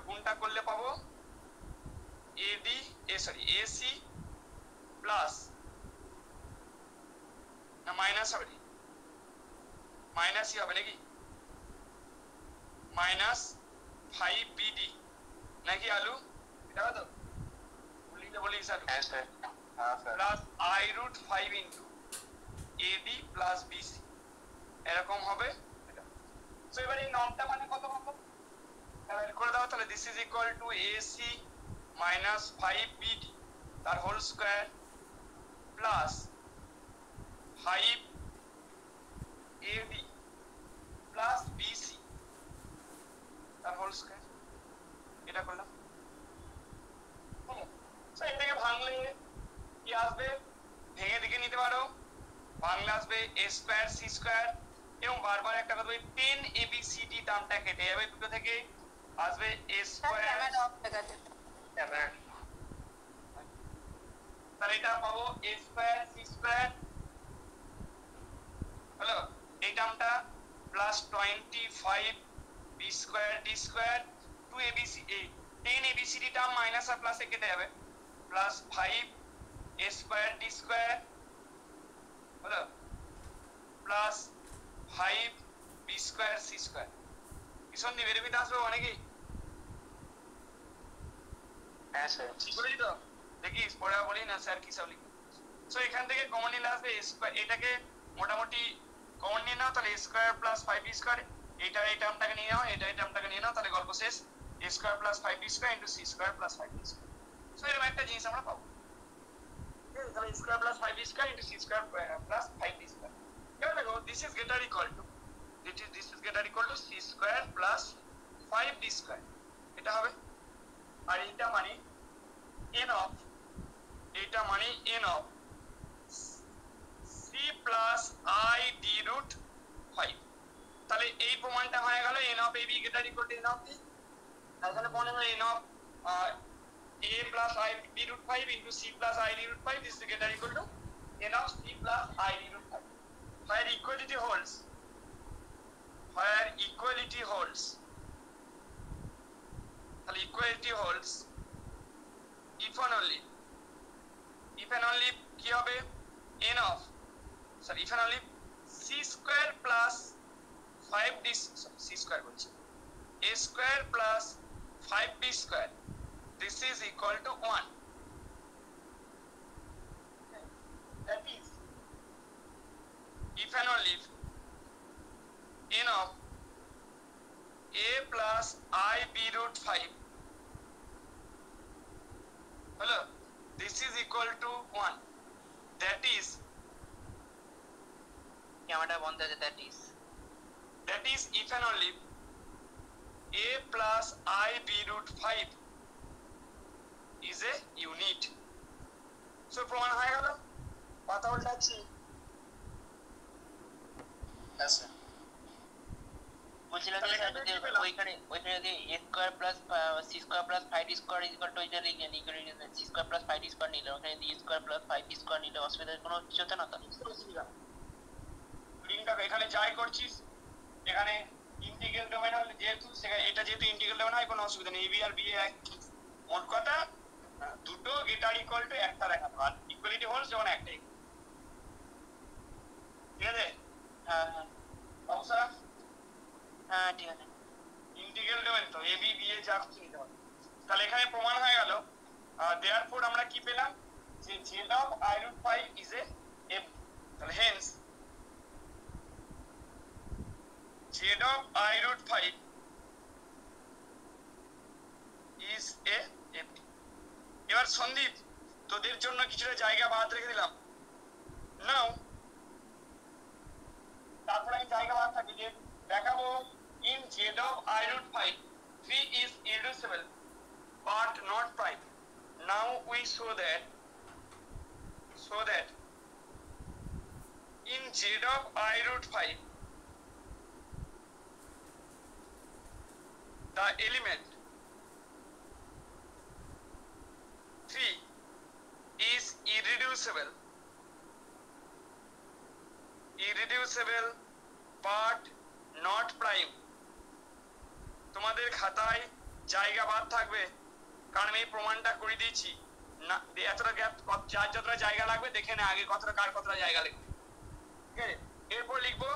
গুণটা করলে পাবো ac প্লাস না মাইনাস হবে, মাইনাসই হবে নাকি, মাইনাস 5bd নাকি আলু, এটা তো বলিতে বলিস আলু। হ্যাঁ স্যার, হ্যাঁ sir. Plus i root 5 into ad plus bc এরকম হবে। তো এবার এই নর্মটা মানে কত পাবো করে দাও তাহলে। This is equal to ac minus 5bd তার whole square plus 5ad plus bc তার হোল স্কয়ার। এটা করলাম। তো এটাকে ভাঙলে কি আসবে, ভেঙে দিকে নিতে পারো। বাংলা আসবে a স্কয়ার c স্কয়ার এবং বারবার একটা কথা বলি 10 abcd টার্মটা কেটে যাবে, দুটো থেকে আসবে a স্কয়ার। ক্যামেরা অফ হয়ে গেছে। তাহলে এটা পাবো a স্কয়ার c স্কয়ার, হলো এই টার্মটা plus 25 b square d square 2 abc 10 abcd term minus আর প্লাসে কেটে যাবে, plus 5 a square d square, হলো plus 5 b square c square. Kishan দি বেরিয়ে আসবে অনেকেই। হ্যাঁ স্যার। ঠিক বলেছি তো? দেখিস পড়া বলি না স্যার কি সব লিখবে। সো এখান থেকে কমন নিলে আসবে a স্কয়ার, এটাকে মোটামুটি কমন নিয়ে নাও তাহলে a square plus 5b square, এটা এই টার্মটাকে নিয়ে নাও, এটা এই টার্মটাকে নিয়ে নাও, তাহলে গল্প শেষ। a square plus 5b square into c square plus 5b square. So এরকম একটা জিনিস আমরা পাবো। তাহলে a square plus 5b square into c square plus 5b square. এবার দেখো this is greater equal to c square plus 5d square, এটা হবে। আর এটা মানে n of c plus i d root 5। তাহলে এই প্রমাণটা হয়ে গেল n of ab greater equal to n of b। তাহলে প্রমাণ হলো n of a plus i d root 5 into c plus i d root 5 this is greater equal to n of c plus i d root 5 where equality holds, তাহলে equality holds if and only কি হবে n of if and only c square plus 5d c square বলছি a square plus 5b square this is equal to 1। that is if and only n of a plus ib root 5, hello, this is equal to 1, that is ক্যামেরাটা বন্ধ আছে, that is if and only a plus ib root 5 is a unit। so প্রমাণ হয়ে গেল, কথা উল্টাচ্ছি। হ্যাঁ sir. বলছিলাম যে স্যার যদি ওইখানে যদি a square plus c square plus 5d square equal to এটা লিখে c square plus 5d square নিলে ওখানে যদি a square plus 5d square নিলে অসুবিধা কোনো কিছু হতো না তো? লিঙ্কটা এখানে যাই করছিস, এখানে ইন্টিগ্রেট ইন্টিগ্রাল ডোমেন হলে যেহেতু এটা যেহেতু ইন্টিগ্রাল ডোমেন হয় কোনো অসুবিধা নেই, এবি আর বি এক। মোট কথা দুটো গেটার ইকুয়াল টু একটা দেখাবো, আর ইকুয়ালিটি হোলস যখন একটাই, ঠিক আছে? হ্যাঁ হ্যাঁ সমস্যা? হ্যাঁ ঠিক আছে। ইন্টিগ্রাল ডোমেন তো এবি বি এ যা কিছু নিতে পারবে। তাহলে এখানে প্রমাণ হয়ে গেল, দেয়ারফোর আমরা কি পেলাম যে z of I root 5 is a f। তাহলে Haynes z of I root 5 is a f। এবার সন্দীপ তোদের জন্য কিছুটা জায়গা বাদ রেখে দিলাম নাও, তারপরে আমি জায়গা বাদ থাকি যে দেখাবো in z of I root 5 3 is irreducible but not prime। Now we show that in z of I root 5 the element 3 is irreducible but not prime। তোমাদের খাতায় জায়গা বাদ থাকবে কারণ আমি প্রমাণটা করে দিয়েছি না, এতটা গ্যাপ যার যতটা জায়গা লাগবে দেখে নে আগে কতটা কার কতটা জায়গা লাগবে, ঠিক আছে? এরপর লিখবো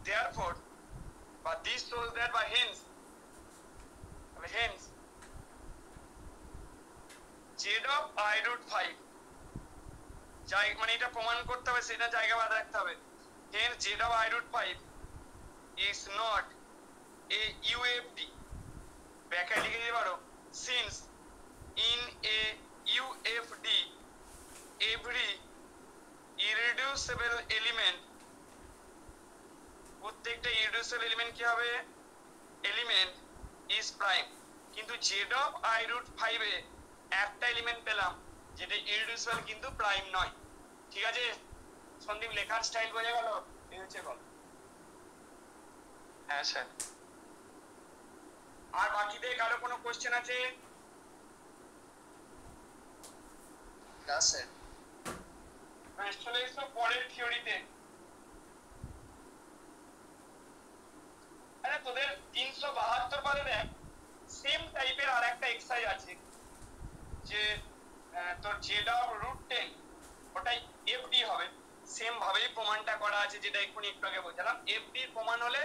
therefore বা this shows that বা hence z of I root 5 মানে এটা প্রমাণ করতে হবে সেটা জায়গা বাদ রাখতে হবে। hence z of I root 5 is not a UFD, ব্যাখ্যায় লিখে দিতে পারো since in a UFD every irreducible element, প্রত্যেকটা irreducible element কি হবে? element is prime। কিন্তু z of I root 5 এ একটা এলিমেন্ট পেলাম যেটা irreducible কিন্তু প্রাইম নয়, ঠিক আছে? সন্দীপ লেখার স্টাইল বোঝা গেল? এই হচ্ছে বল। হ্যাঁ স্যার। আর বাকিদের কারো কোনো কোশ্চেন আছে? না স্যার। চলে এসো পরের থিওরিতে। আরে তোদের 372 পারে দেখ সেম টাইপের আর একটা এক্সারসাইজ আছে যে তোর z of root 10 ওটাই fd হবে, সেম ভাবেই প্রমাণটা করা আছে যেটা এক্ষুনি একটু আগে বলছিলাম। fd এর প্রমাণ হলে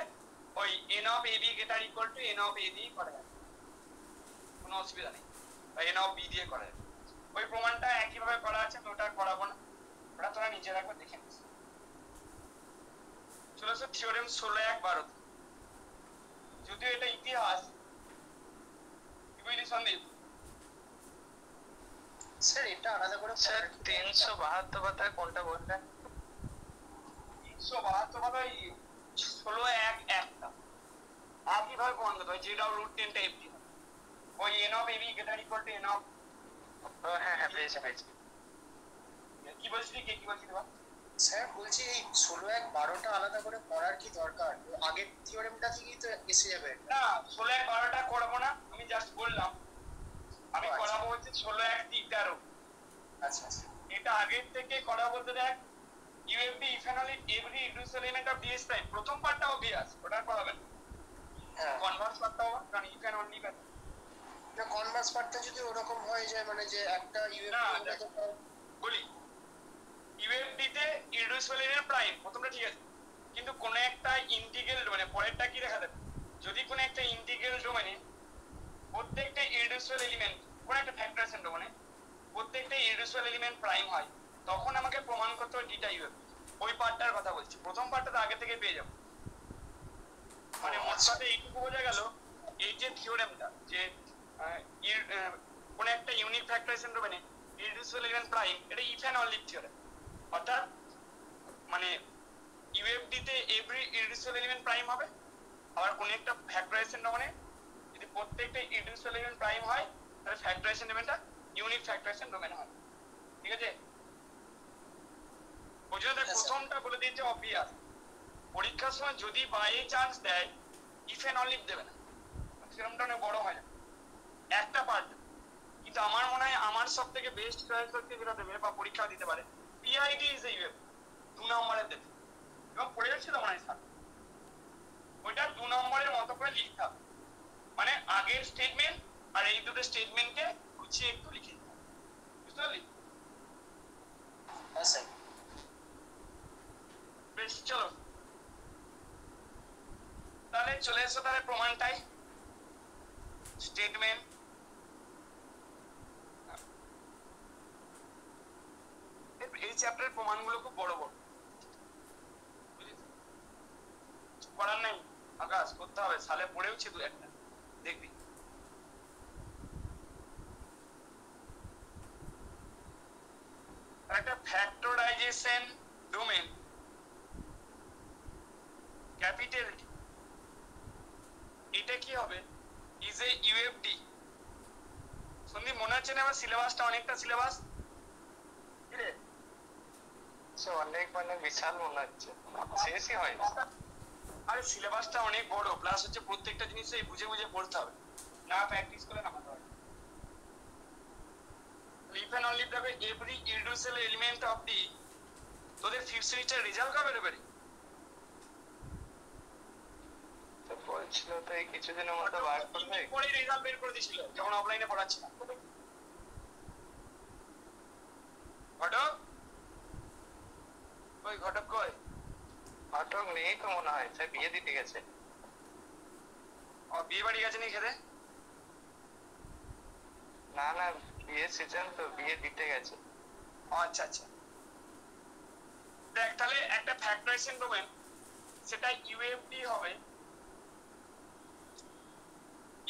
ওই n of ab greater equal to n of a দিয়ে করা যায়, কোনো অসুবিধা নেই, বা n of b দিয়ে করা যায়। ওই প্রমাণটা একই ভাবে করা আছে, আমি ওটা করাবো না, ওটা তোরা নিজে রাখবে দেখে নিস। চলে এসো থিওরেম 16-1-12। যদিও এটা ইতিহাস, কি বুঝলি সন্দীপ? স্যার এটা আলাদা করে স্যার 372 পাতায় কোনটা বললেন? 372 পাতায় 16-1-1টা একই ভাবে প্রমাণ করতে হয়, z of root 10 টা fd ওই n of ab greater equal to n of। হ্যাঁ হ্যাঁ পেয়েছি। কি বলছিলি কি বলছিলি বল? স্যার বলছি এই 16-1-12টা আলাদা করে পড়ার কি দরকার? আগের থিওরেমটা থেকেই তো এসে যাবে। না 16-1-12টা করবো না, আমি জাস্ট বললাম আমি করাবো হচ্ছে 16-1-13। আচ্ছা আচ্ছা। এটা আগের থেকে করা বলতে দেখ UFD if and only every irreducible element of DS prime, প্রথম পার্টটা obvious, ওটা করাবেন। হ্যাঁ কনভার্স পার্টটা হবে কারণ if and only ব্যাপার। না কনভার্স পার্টটা যদি ওরকম হয়ে যায় মানে যে একটা না, ইউএফডি বলি UFD তে irreducible element প্রাইম প্রথমটা ঠিক আছে, কিন্তু কোন একটা ইন্টিগ্রাল ডোমেনে পরেরটা কি দেখা যাবে যদি কোন একটা ইন্টিগ্রাল ডোমেনে প্রত্যেকটা irreducible এলিমেন্ট কোন একটা ফ্যাক্টরাইজেশন ডোমেনে প্রত্যেকটা irreducible এলিমেন্ট প্রাইম হয়, তখন আমাকে প্রমাণ করতে হবে ডিটা UFD। ওই পার্টটার কথা বলছি, প্রথম পার্টটা তো আগে থেকে পেয়ে যাবো। মানে মোট কথা এইটুকু বোঝা গেল এই যে থিওরেমটা যে কোন একটা ইউনিক ফ্যাক্টরাইজেশন ডোমেনে irreducible element প্রাইম, এটা ইফ এন্ড অনলি থিওরেম। অর্থাৎ মানে ইউএফডি তে এভরি irreducible element প্রাইম হবে, আবার কোন একটা ফ্যাক্টরাইজেশন ডোমেনে যদি প্রত্যেকটা irreducible element প্রাইম হয় তাহলে ফ্যাক্টরাইজেশন ডোমেনটা ইউনিক ফ্যাক্টরাইজেশন ডোমেন হয়, ঠিক আছে? ওই জন্য প্রথমটা বলে দিয়েছে অবভিয়াস, পরীক্ষার সময় যদি বাই চান্স দেয় ইফ এন্ড অনলি দেবে না, সেরকমটা অনেক বড় হয় না একটা পার্ট। কিন্তু আমার মনে হয় আমার সব থেকে বেস্ট চয়েস হচ্ছে যেটা দেবে বা পরীক্ষা দিতে পারে PID ইজ এ ইউএফ 2 নম্বরের দেবে, এবং পড়ে যাচ্ছে তো মনে হয় স্যার ওইটা 2 নম্বরের মতো দুটো স্টেটমেন্টকে গুছিয়ে একটু লিখে দিতে হবে। বুঝতে পারলি? হ্যাঁ স্যার। বেশ, চলো তাহলে চলে এসো তাহলে প্রমাণটাই। স্টেটমেন্ট এই চ্যাপ্টারের প্রমাণগুলো খুব বড় বড়, বুঝেছিস? করার নাই, আকাশ করতে হবে, সালে পড়েওছে দু একটা, দেখবি। একটা ফ্যাক্টরাইজেশন ডোমেন ক্যাপিটাল ডি, এটা কি হবে? Is a ইউএফডি। সন্দীপ মনে হচ্ছে না আমার সিলেবাসটা অনেকটা সিলেবাস? কিরে সে অনেক মানে বিশাল মনে হচ্ছে, শেষই হয় না। আরে সিলেবাসটা অনেক বড়, প্লাস হচ্ছে প্রত্যেকটা জিনিসই বুঝে বুঝে পড়তে হবে, না প্র্যাকটিস করে না হবে। লিভ এন্ড অনলি দেখো every irreducible element of the, তোদের ফিফথ সেমিস্টার রেজাল্ট কবে বেরোবে? তো বলছিল তো এই কিছুদিনের মধ্যে বার করবে। পরে রেজাল্ট বের করে দিয়েছিল যখন অফলাইনে পড়াচ্ছিলাম। ঘটক ওই ঘটক কই? নাটক নেই তো মনে হয়, সে বিয়ে দিতে গেছে। ও বিয়ে বাড়ি গেছে নি খেতে? না না, বিয়ের সিজন তো, বিয়ে দিতে গেছে। ও আচ্ছা আচ্ছা। দেখ তাহলে একটা ফ্যাক্টরাইজেশন ডোমেন, সেটা ইউএফডি হবে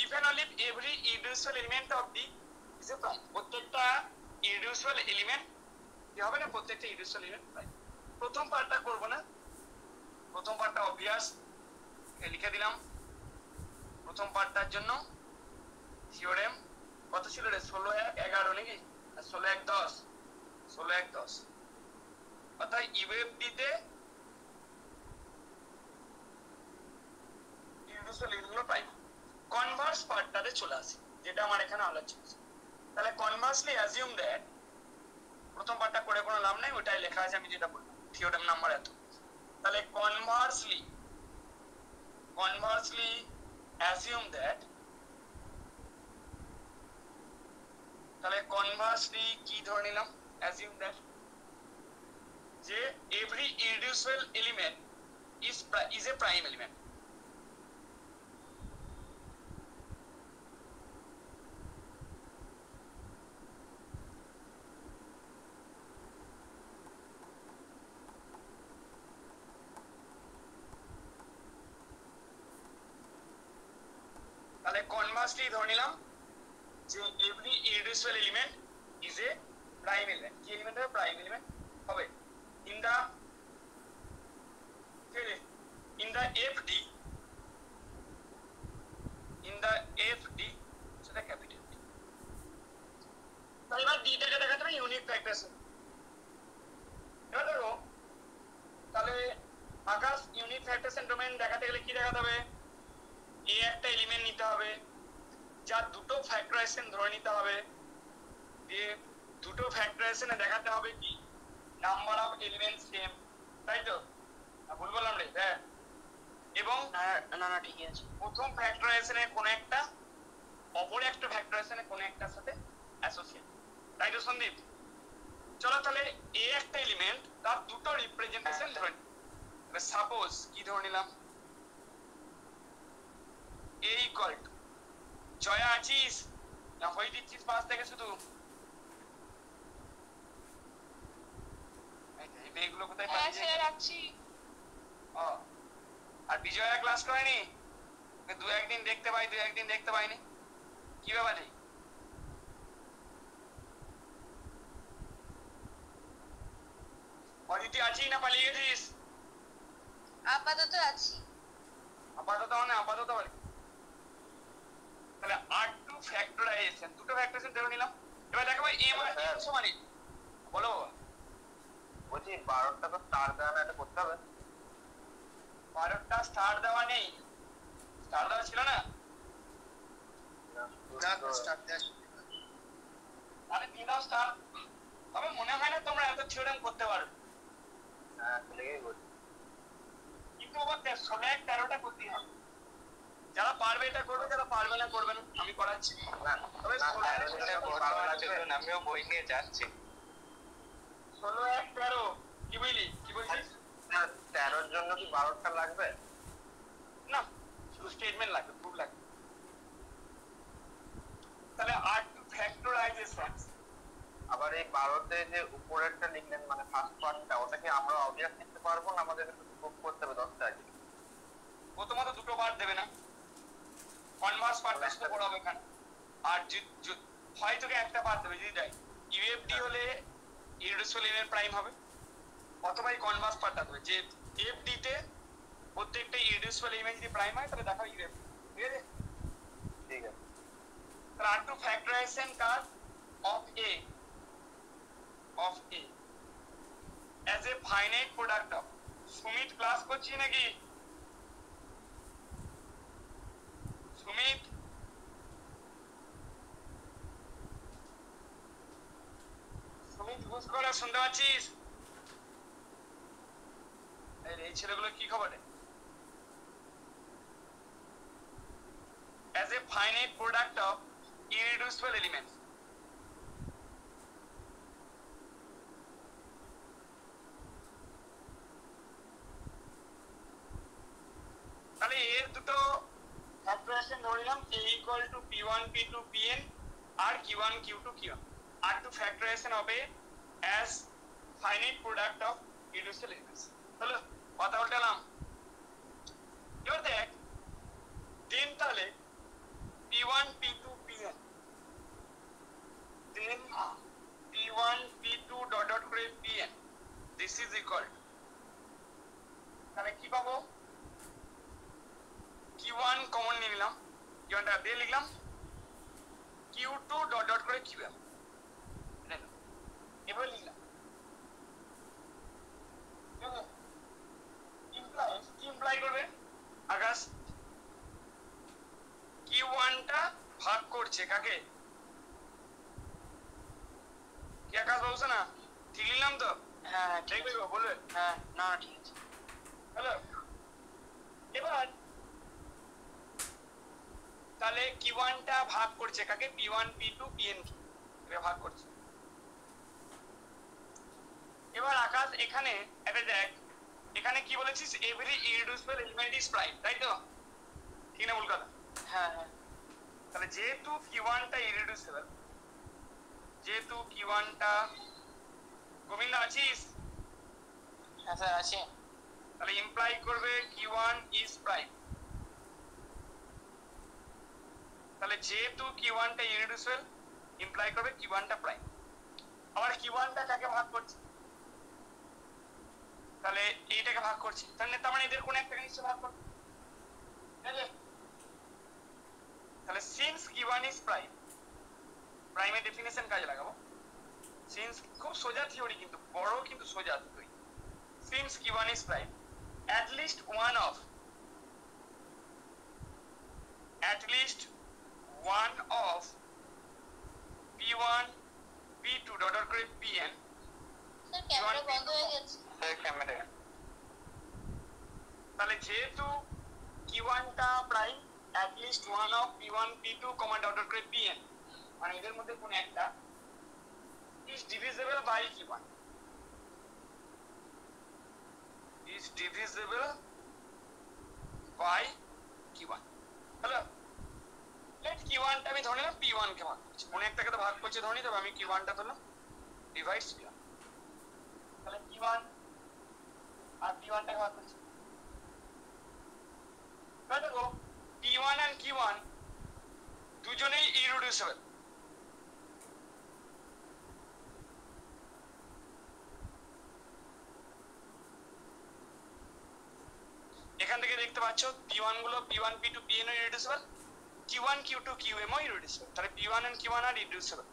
if and only every irreducible element of the is a prime। প্রত্যেকটা irreducible element কি হবে না? প্রত্যেকটা irreducible element prime। প্রথম পার্টটা করব না, প্রথম পার্টটা অবভিয়াস, লিখে দিলাম। প্রথম পার্টটার জন্য থিওরেম কত ছিল রে? 16-11 নাকি? আর 16-1-10, 16-1-10। অর্থাৎ ইউএফডি তে irreducible element গুলো প্রাইম। কনভার্স পার্টটাতে চলে আসি, যেটা আমার এখানে আলোচনা আছে। তাহলে কনভার্সলি অ্যাজিউম দ্যাট, প্রথম পার্টটা করে কোনো লাভ নাই, ওটাই লেখা আছে আমি যেটা বললাম, থিওরেম নাম্বার এত। তাহলে কনভার্সলি অ্যাজিউম দ্যাট, তাহলে কনভার্সলি কি ধরে নিলাম? অ্যাজিউম দ্যাট যে every irreducible element is a prime element. তাহলে কনভার্সলি ধরে নিলাম যে every irreducible element is a prime element. কি এলিমেন্ট হবে? প্রাইম এলিমেন্ট হবে। ইন দা এফডি, সেটা ক্যাপিটাল ডি। তাহলে এবার ডিটাকে দেখাতে হবে ইউনিট ফ্যাক্টরাইজেশন। এবার দেখো তাহলে আকাশ ইউনিট ফ্যাক্টরাইজেশন ডোমেন দেখাতে গেলে কি দেখাতে হবে? এ একটা এলিমেন্ট নিতে হবে, যার দুটো ফ্যাক্টরাইজেশন ধরে নিতে হবে, দিয়ে দুটো ফ্যাক্টরাইজেশনে দেখাতে হবে কি নাম্বার অফ এলিমেন্ট সেম, তাই তো? ভুল বললাম রে? হ্যাঁ। এবং না না ঠিকই আছে। প্রথম ফ্যাক্টরাইজেশনে কোন একটা, অপর একটা ফ্যাক্টরাইজেশনে কোন একটার সাথে অ্যাসোসিয়েট, তাই তো সন্দীপ? চলো তাহলে এ একটা এলিমেন্ট, তার দুটো রিপ্রেজেন্টেশন ধরে নিই। সাপোজ কি ধরে নিলাম? এ ইকুয়াল টু, জয়া আছিস না হয়ে দিচ্ছিস পাশ থেকে শুধু? এই মেয়েগুলো কোথায় হ্যাঁ পালিয়ে স্যার যায়? আছি। ও, আর বিজয়া ক্লাস করেনি? দু একদিন দেখতে পাইনি, কি ব্যাপার? অদিতি আছিস না পালিয়ে গেছিস? আপাতত আছি। আপাতত মানে আপাতত বলে। তাহলে R2 ফ্যাক্টরাইজেশন, দুটো ফ্যাক্টরাইজেশন ধরে নিলাম। এবার দেখো ভাই এ সমানই, বলো বাবা। বলছি 12টা তো স্টার দেওয়া না, এটা করতে হবে? 12টা স্টার দেওয়া নেই, স্টার দেওয়া ছিল না? না স্টার্ট দেওয়া ছিল না। তাহলে দিয়ে দাও স্টার। তবে মনে হয় না তোমরা এত থিওরেম করতে পারবে। হ্যাঁ, লেগেই বলছি। কিন্তু আবার 16-13টা করতেই হবে, যারা পারবে এটা করবে, যারা পারবে না করবে না, আমি করাচ্ছি। তবে 13 আমিও বই নিয়ে যাচ্ছি। 16 1 13 কি বুঝলি, কি বলছিস? 13 জন্য কি 12টা লাগবে? না, শুধু স্টেটমেন্ট লাগবে, প্রুফ লাগবে। তাহলে R2 ফ্যাক্টরাইজেশন, আবার এই 12তে যে উপরেরটা লিখলেন মানে ফার্স্ট পার্টটা, ওটা কি আমরা অবজেক্ট লিখতে পারবো না আমাদের প্রুফ করতে হবে 10টা আগে? প্রথমত দুটো বার দেবে না, কনভার্স পার্টটা শুধু পড়াবে এখানে। আর হয়তো একটা পার্ট দেবে, যদি দেয় ইউএফডি হলে ইররিডিউসিবল এলিমেন্ট প্রাইম হবে, অথবা এই কনভার্স পার্টটা দেবে যে এফডি তে প্রত্যেকটা ইররিডিউসিবল এলিমেন্ট যদি প্রাইম হয় তাহলে দেখাও ইউএফডি। ঠিক আছে, ঠিক আছে। তাহলে R2 factorisation car of A as a finite product of, Sumit class করছি নাকি? সুমিত, সুমিত ঘুষ করে শুনতে পাচ্ছিস? এই ছেলেগুলো কি খবর? as a finite product of irreducible elements, তাহলে এর দুটো ফ্যাক্টরাইজেশন ধরে নিলাম A equal to P1 P2 Pn আর Q1 Q2 Q1, R2 factorisation হবে as finite product of irreducible elements। তাহলে কথা বললাম, এবার দেখ দেন তাহলে P1 P2 Pn, দেন P1 P2 ডট ডট করে Pn, this is equal to, তাহলে কি পাবো? Q1 কমন নিয়ে নিলাম, Q1টা দিয়ে লিখলাম, Q2 ডট ডট করে Qm, এবার লিখলাম। ইমপ্লাই করবে আকাশ Q1টা ভাগ করছে কাকে? কি আকাশ বলছে না? ঠিক লিখলাম তো? হ্যাঁ ঠিক বলবো, বলবে? হ্যাঁ, না ঠিক আছে। হ্যালো, এবার তাহলে Q1টা ভাগ করছে কাকে? P1 P2 Pn কে, এটা ভাগ করছে। এবার আকাশ এখানে এটা দেখ, এখানে কি বলেছিস? Every irreducible element is prime, তাই তো? ঠিক না ভুল কথা? হ্যাঁ হ্যাঁ, তাহলে যেহেতু Q1টা ইররিডিউসিবল, যেহেতু Q1টা, গোবিন্দ আছিস? হ্যাঁ স্যার আছে। তাহলে ইমপ্লাই করবে Q1 ইজ প্রাইম। তাহলে যেহেতু Q1টা ইররিডিউসিবল, ইমপ্লাই করবে Q1টা প্রাইম। আবার Q1টা কাকে ভাগ করছে? তাহলে এইটাকে ভাগ করছে, তাহলে তার মানে এদের কোন একটাকে নিশ্চয় ভাগ করবে। তাহলে সিন্স Q1 ইজ প্রাইম, প্রাইমের ডেফিনিশন কাজে লাগাবো। সিন্স, খুব সোজা থিওরি কিন্তু, বড় কিন্তু সোজা দুটোই। Since Q1 is prime, at least one of P1 P2 dot dot করে Pn, স্যার ক্যামেরা বন্ধ হয়ে গেছে। ক্যামেরা। তাহলে যেহেতু Q1টা প্রাইম, at least one of P1 P2 dot dot করে Pn, মানে এদের মধ্যে কোন একটা is divisible by Q1, is divisible by Q1। Hello, let Q1টা আমি ধরে নিলাম P1 কে ভাগ করছে, কোন একটাকে তো ভাগ করছে ধরে নি, তবে আমি Q1টা ধরলাম, ডিভাইডস P1। তাহলে P1 আর P1টাকে ভাগ করছে। এবার দেখো P1 and Q1 দুজনেই ইররিডিউসিবল। এখান থেকে দেখতে পাচ্ছ P1 গুলো P1 P2 Pn ও ইররিডিউসিবল, Q1 Q2 Qm ও ইররিডিউসিবল। তাহলে P1 and Q1 আর ইররিডিউসিবল।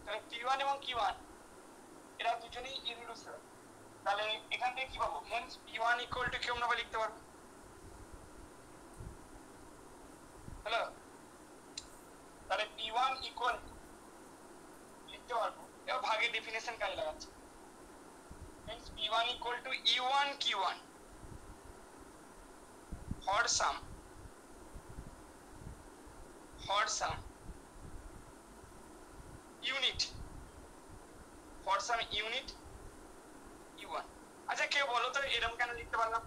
তাহলে P1 এবং Q1 এরা দুজনেই ইররিডিউসিবল। তাহলে এখান থেকে কি পাবো? হেন্স P1 ইকুয়াল টু কি আমরা লিখতে পারবো? হ্যালো, তাহলে P1 ইকুয়াল লিখতে পারবো, এবার ভাগে আগের ডেফিনেশন কাজে লাগাচ্ছি। P1 equal to E1 Q1 for some unit E1। আচ্ছা কেউ বলো তো এরকম কেন লিখতে পারলাম,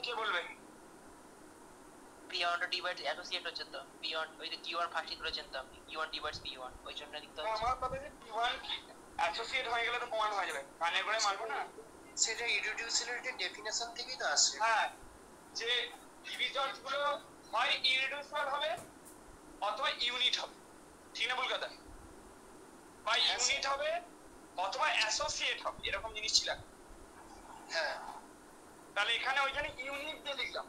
কে বলবে? P1 ডিভাইড অ্যাসোসিয়েট হচ্ছে তো, P1 ওই যে Q1 ফার্স্ট করেছেন তো আপনি, Q1 ডিভাইডস P1 ওই জন্য লিখতে হচ্ছে। আমার কথা যে P1 অ্যাসোসিয়েট হয়ে গেলে তো প্রমাণ হয়ে যাবে, কানে করে মারবো না। সেটা ইররিডিউসিবিলিটির ডেফিনেশন থেকেই তো আসে। হ্যাঁ, যে ডিভিজনস গুলো হয় ইররিডিউসিবল হবে অথবা ইউনিট হবে, ঠিক না? ভুল কথা, বা ইউনিট হবে অথবা অ্যাসোসিয়েট হবে, এরকম জিনিস ছিল। হ্যাঁ, তাহলে এখানে ওইখানে ইউনিট দিয়ে লিখলাম,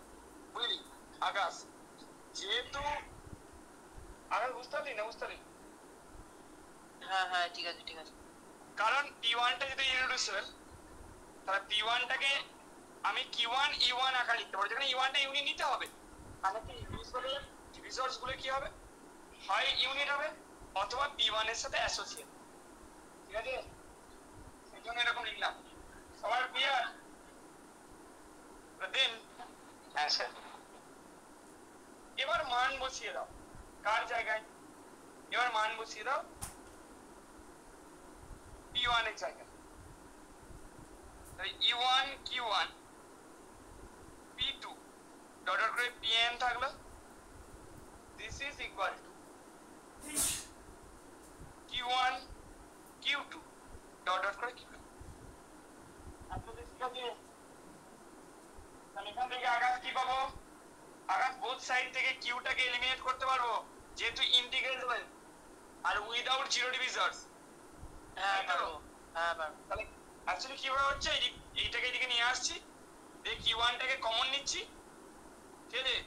বুঝলি আকাশ? যেহেতু আকাশ বুঝতে পারলি না? হ্যাঁ হ্যাঁ ঠিক আছে ঠিক আছে। কারণ P1 টা যদি ইররিডিউসিবল, তাহলে P1 টাকে আমি Q1 E1 আকারে লিখতে পারবো, যেখানে E1 টা ইউনিট নিতে হবে। তাহলে কি ডিভিজনস গুলো কি হবে? হয় ইউনিট হবে অথবা P1 এর সাথে অ্যাসোসিয়েট, ঠিক আছে? সেই জন্য এরকম লিখলাম। সবার ক্লিয়ার? দেন হ্যাঁ স্যার। এবার মান বসিয়ে দাও কার জায়গায়, এবার মান বসিয়ে দাও P1 এর জায়গায়। তাহলে E1 Q1 P2 dot dot করে Pn থাকলো, this is equal to Q1 Q2 dot dot করে Q1। আচ্ছা ঠিক আছে, তাহলে এখান থেকে আকাশ কি পাবো? আকাশ বোথ সাইড থেকে কিউটাকে এলিমিনেট করতে পারবো যেহেতু ইন্টিগ্রেটেবল আর উইদাউট জিরো ডিভিজনস। হ্যাঁ পারবো, হ্যাঁ পারবো। তাহলে অ্যাকচুয়ালি কিভাবে হচ্ছে, এইটাকে এদিকে নিয়ে আসছি, দিয়ে Q1 টাকে কমন নিচ্ছি, ঠিক আছে?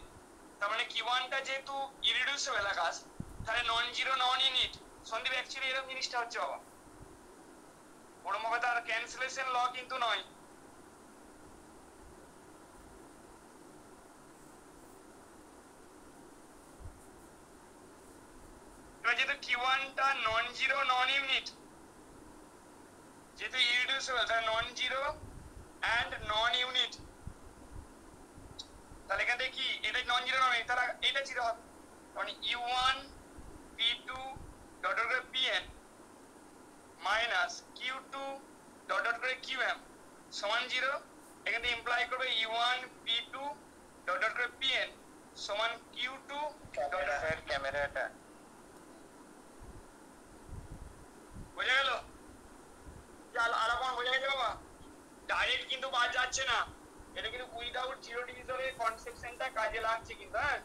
তার মানে Q1 টা যেহেতু ইররিডিউসিবল আকাশ, তাহলে non zero non unit. Sandeep actually এরকম জিনিসটা হচ্ছে বাবা, বড় কথা আর ক্যান্সেলেশন ল কিন্তু নয়। যেহেতু Q1 টা নন জিরো নন ইউনিট, যেহেতু ইররিডিউসিবল, তাহলে non zero and non unit. তাহলে এখান থেকে কি এটা নন জিরো নন ইউনিট, তাহলে এটা জিরো হবে। মানে U1 P2 ডট ডট করে Pn minus Q2 dot dot করে Qm সমান জিরো। এখান থেকে ইমপ্লাই করবে U1 P2 ডট ডট করে Pn সমান Q2 ডট ডট করে ক্যামেরাটা বোঝা গেল? আলাপন বোঝা গেছে বাবা? ডাইরেক্ট কিন্তু বাদ যাচ্ছে না, এটা কিন্তু উইদাউট জিরো ডিভিজনের কনসেপশনটা কাজে লাগছে কিন্তু। হ্যাঁ,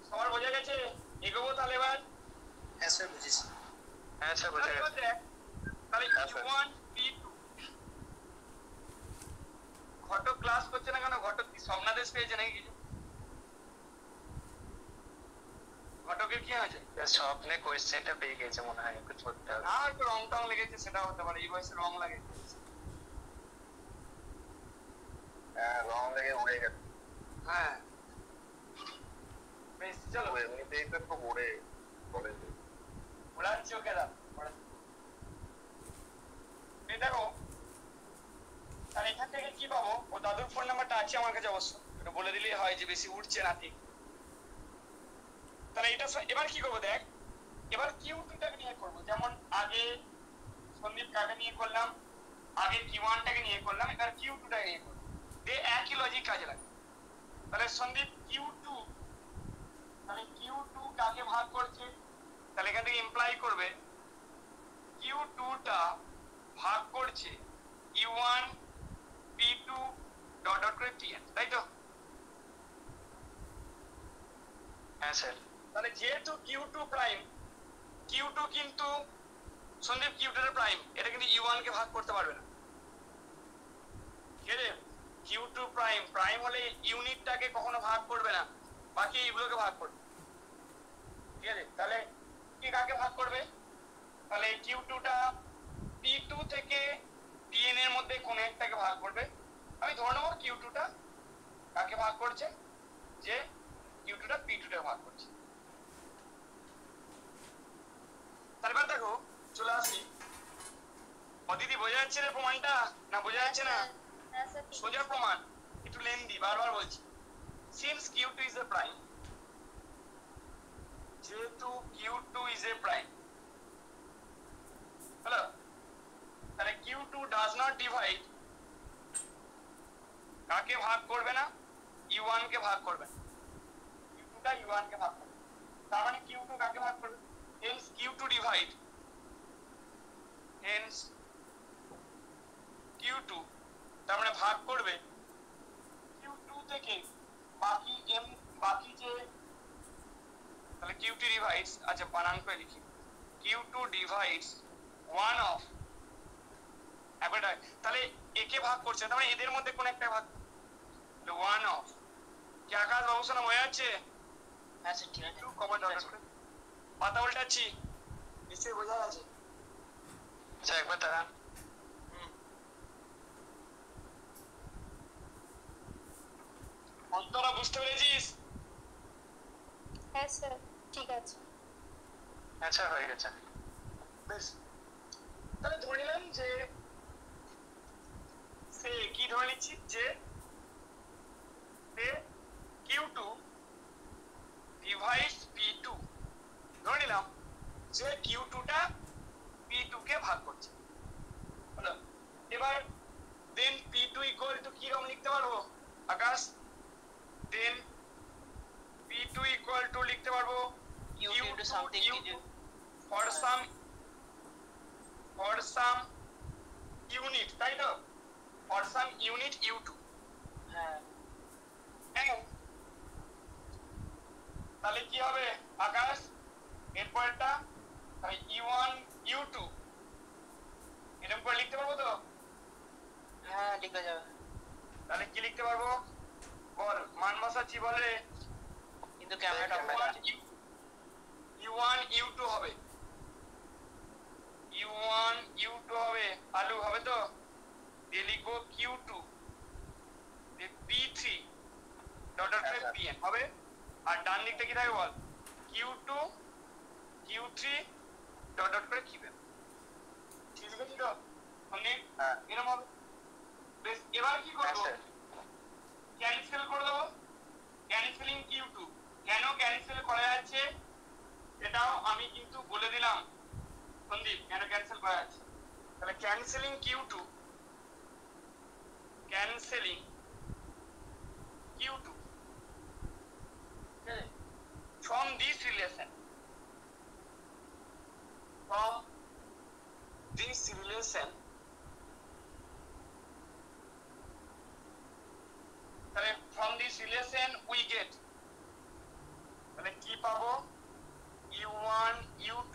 সবার বোঝা গেছে? এগোবো তাহলে এবার? হ্যাঁ স্যার বুঝেছি। হ্যাঁ স্যার বুঝে গেছে। তাহলে Q1 P2 ঘটক ক্লাস করছে না কেন? ঘটক কি স্বপ্নাদেশ পেয়েছে নাকি কিছু? ঘটকের কি হয়েছে? স্বপ্নে কোয়েশ্চেনটা পেয়ে গেছে মনে হয়, একটু করতে হবে। আর একটু রং টং লেগেছে, সেটা হতে পারে, এই বয়সে রং লাগে। হ্যাঁ রং লেগে উড়ে গেছে। হ্যাঁ বেশ, চলো এমনিতেই তো খুব উড়ে কলেজে। উড়াচ্ছি ওকে দাও। এই দেখো, তাহলে এখান থেকে কি পাবো? ও দাদুর ফোন নাম্বারটা আছে আমার কাছে অবশ্য, এটা বলে দিলেই হয় যে বেশি উঠছে নাতি। তাহলে এটা এবার কি করবো দেখ, এবার Q2 টাকে নিয়ে করবো। যেমন আগে সন্দীপ কাকে নিয়ে করলাম, আগে Q1 টাকে নিয়ে করলাম, এবার Q2 টাকে নিয়ে করবো, দিয়ে একই লজিক কাজে লাগে। তাহলে সন্দীপ Q2, তাহলে Q2 কাকে ভাগ করছে? তাহলে এখান থেকে ইমপ্লাই করবে Q2 টা ভাগ করছে U1 P2 ডট ডট করে Pn, তাই তো? হ্যাঁ স্যার। তাহলে যেহেতু Q2 প্রাইম, Q2 কিন্তু সন্দীপ Q2 এর প্রাইম, এটা কিন্তু U1 কে ভাগ করতে পারবে না, ঠিক আছে? Q2 প্রাইম, প্রাইম হলে ইউনিটটাকে কখনো ভাগ করবে না, বাকি এইগুলোকে ভাগ করবে, ঠিক আছে? তাহলে কি কাকে ভাগ করবে? তাহলে Q2 টা P2 থেকে Pn এর মধ্যে কোন একটাকে ভাগ করবে। আমি ধরে নেবো Q2 টা কাকে ভাগ করছে, যে Q2 টা P2 টা ভাগ করছে। যাচ্ছে রে প্রমাণটা? না বোঝা যাচ্ছে না? হ্যাঁ স্যার ঠিক সোজা প্রমাণ, একটু লেন্দি, বারবার বলছি। Since Q2 is a prime, যেহেতু Q2 is a prime, hello, তাহলে Q2 does not divide, কাকে ভাগ করবে না? U1 কে ভাগ করবে না। Q2 টা U1 কে ভাগ করবে, তার মানে Q2 কাকে ভাগ করবে? hence Q2 divide, hence Q2 তার মানে ভাগ করবে Q2 থেকে বাকি M, বাকি যে, তাহলে Q2 divides, আচ্ছা বানান করে লিখি, Q2 divides one of, তাহলে একে ভাগ করছে, তার মানে এদের মধ্যে কোন একটা ভাগ, one of, কি আকাশ বাবু শোনা বোঝা যাচ্ছে? হ্যাঁ স্যার ঠিক আছে। একটু কমন দরকার করে পাতা উল্টাচ্ছি, নিশ্চয়ই বোঝা যাচ্ছে। আচ্ছা একবার দাঁড়ান। অন্তরা বুঝতে পেরেছিস? হ্যাঁ স্যার ঠিক আছে। আচ্ছা হয়ে গেছে। বেশ, তাহলে ধরে নিলাম যে সে কি ধরে নিচ্ছি যে Q2 ডিভাইডস P2, ধরে নিলাম যে Q2 টা P2 কে ভাগ করছে, হলো। এবার দেন P2 ইকুয়াল টু কি রকম লিখতে পারবো আকাশ? দেন P2 ইকুয়াল টু লিখতে পারবো Q2 into something কিছু for some unit, তাই তো? for some unit U2, হ্যাঁ হ্যাঁ, তাহলে কি হবে আকাশ এরপরটা? তাহলে U1 U2 এরকম করে লিখতে পারবো তো? হ্যাঁ লেখা যাবে, তাহলে কি লিখতে পারবো বল, মান বসাচ্ছি বলে, কিন্তু ক্যামেরাটা অফ হয়ে যাচ্ছে। U1 U2 হবে, U1 U2 হবে, আলু হবে তো? দিয়ে লিখবো Q2 P3 ডট ডট করে Pn হবে, আর ডান দিকটা কি থাকবে বল? Q2 Q3 ডট ডট করে Qn, ঠিক আছে তো? অনেক এরকম হবে। বেশ, এবার কি করবো? ক্যান্সেল করে দেবো, ক্যান্সেলিং Q2, কেন ক্যান্সেল করা যাচ্ছে এটাও আমি কিন্তু বলে দিলাম সন্দীপ, কেন ক্যান্সেল করা যাচ্ছে। তাহলে cancelling Q2, cancelling Q2 from this relation, from this relation, তাহলে from this relation we get, তাহলে কি পাবো? U1 U2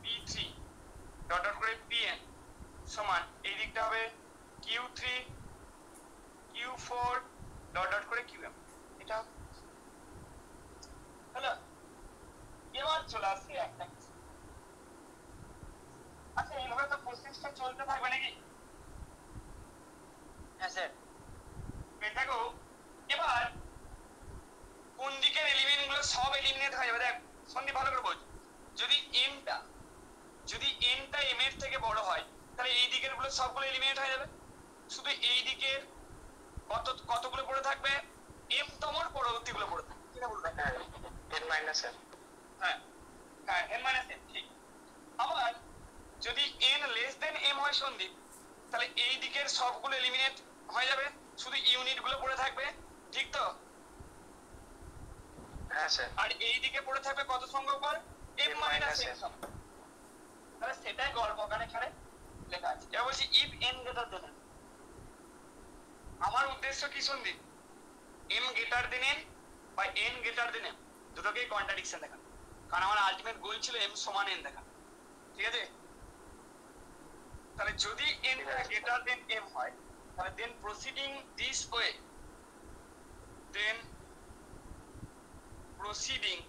P3 dot dot করে Pn সমান এই দিকটা হবে Q3 Q4 ডট ডট করে Qm, এটা হলো। এবার চলে আসছি একটা কিছু, আচ্ছা এইভাবে তো প্রসেসটা চলতে থাকবে নাকি? হ্যাঁ স্যার দেখো এবার কোন দিকের এলিমেন্ট গুলো সব এলিমিনেট হয়ে যাবে, দেখ সন্দীপ ভালো করে বোঝ। যদি এনটা এম এর থেকে বড় হয় তাহলে এই দিকের গুলো সবগুলো এলিমিনেট হয়ে যাবে, শুধু এই দিকের কতগুলো পড়ে থাকবে? এম তমর পরবর্তী গুলো পড়ে থাকবে, কিনা বলবে? n minus n, হ্যাঁ হ্যাঁ n minus n, ঠিক। আবার যদি n লেস দেন m হয় সন্দীপ, তাহলে এই দিকের সবগুলো এলিমিনেট হয়ে যাবে, শুধু ইউনিট গুলো পড়ে থাকবে, ঠিক তো? হ্যাঁ স্যার। আর এই দিকে পড়ে থাকবে কত সংখ্যক বার? m minus n সংখ্যক। তাহলে সেটাই গল্পকার এখানে লেখা আছে। এবার বলছি if n greater than n, আমার উদ্দেশ্য কি Sandeep? m greater than n বা n greater than m দুটোকেই কন্ট্রাডিকশন দেখানো, কারণ আমার আলটিমেট গোল ছিল m সমান n দেখা, ঠিক আছে? তাহলে যদি n greater than m হয় তাহলে then proceeding this way, then proceeding,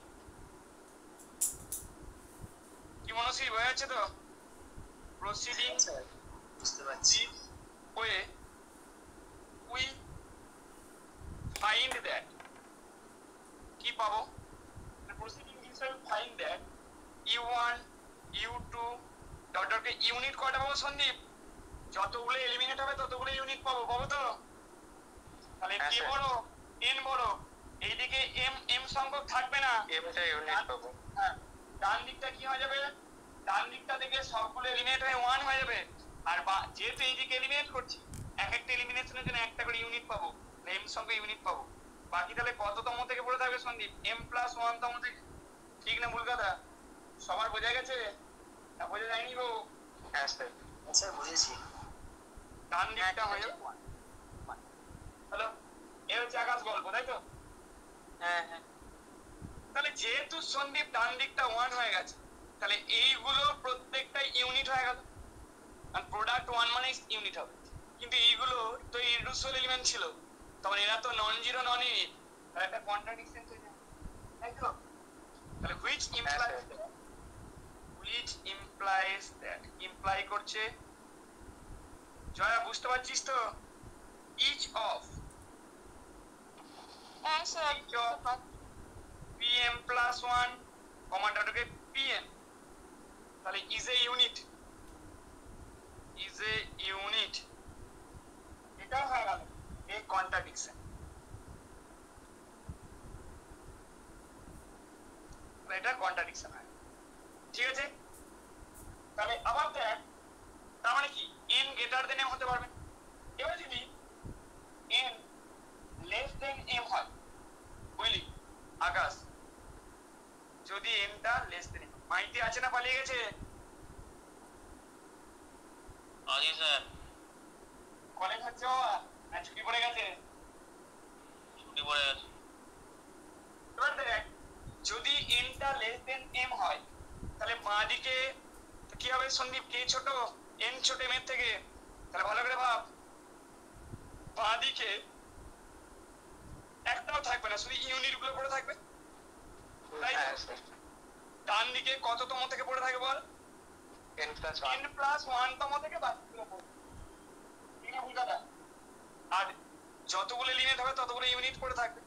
কি মনসী বোঝা যাচ্ছে তো? প্রসিডিং বুঝতে পারছি। ওয়ে উই ফাইন্ড দ্যাট, কি পাবো? Proceeding this way find that U1 U2 dot ডটকে ইউনিট কয়টা পাবো সন্দীপ? যতগুলো এলিমিনেট হবে ততগুলো ইউনিট পাবো তো? তাহলে কে বড় n বড়, এইদিকে m সংখ্যক থাকবে না, এমটা ইউনিট পাবো। হ্যাঁ, ডান দিকটা কি হয়ে যাবে? ডান দিকটা থেকে সবগুলো এলিমিনেট হয়ে 1 হয়ে যাবে। আর যেহেতু এইদিকে এলিমিনেট করছি, এক একটা এলিমিনেশনের জন্য একটা করে ইউনিট পাবো, m সংখ্যক ইউনিট পাবো। বাকি তাহলে কততম থেকে পড়ে থাকবে সন্দীপ? m+1 তম থেকে। ঠিক না ভুল কথা? সবার বোঝা গেছে না বোঝা যায়নি গো? হ্যাঁ স্যার। স্যার বুঝেছি। ডান দিকটা হয়ে যাবে 1। হ্যালো, এই হচ্ছে আকাশ গল্প, তাই তো? হ্যাঁ হ্যাঁ তাহলে যেহেতু সন্দীপ ডান দিকটা 1 হয়ে গেছে, তাহলে এইগুলো প্রত্যেকটা ইউনিট হয়ে গেল। আর প্রোডাক্ট 1 মানে ইউনিট হবে। কিন্তু এইগুলো তো ইররিডিউসিবল এলিমেন্ট ছিল, তখন এরা তো নন জিরো নন ইউনিট, তাহলে একটা কন্ট্রাডিকশন হয়ে যাবে, তাই তো? তাহলে which implies that imply করছে, জয়া বুঝতে পারছিস তো? each of হ্যাঁ sir each of pm+1 কমান্ডারকে pm, তাহলে is a unit, এটা হয়ে গেল এই কন্ট্রাডিকশন। এটা কন্ট্রাডিকশন হয়, ঠিক আছে? তাহলে আবার দেখ, তার মানে কি n গ্রেটার দেন m হতে পারবে। এবার যদি n লেস দেন m হয়, বুঝলি আকাশ? যদি n টা লেস দেন m, মাইতি আছে না পালিয়ে গেছে? আজি স্যার কলেজ হচ্ছে বাবা না ছুটি পড়ে গেছে? ছুটি পড়ে গেছে। এবার দেখ, যদি n টা লেস দেন m হয়, তাহলে বাঁ দিকে কি হবে সন্দীপ? কে ছোট? n ছোট m এর থেকে। তাহলে ভালো করে ভাব, বাঁ দিকে একটাও থাকবে না, শুধু ইউনিট গুলো পড়ে থাকবে, তাই তো? হ্যাঁ স্যার। ডান দিকে কততম থেকে পড়ে থাকে বল? n+1। n+1 তম থেকে বাকিগুলো পড়বে, ঠিক না ভুল কথা? আর যতগুলো এলিমেন্ট হবে ততগুলো ইউনিট পড়ে থাকবে।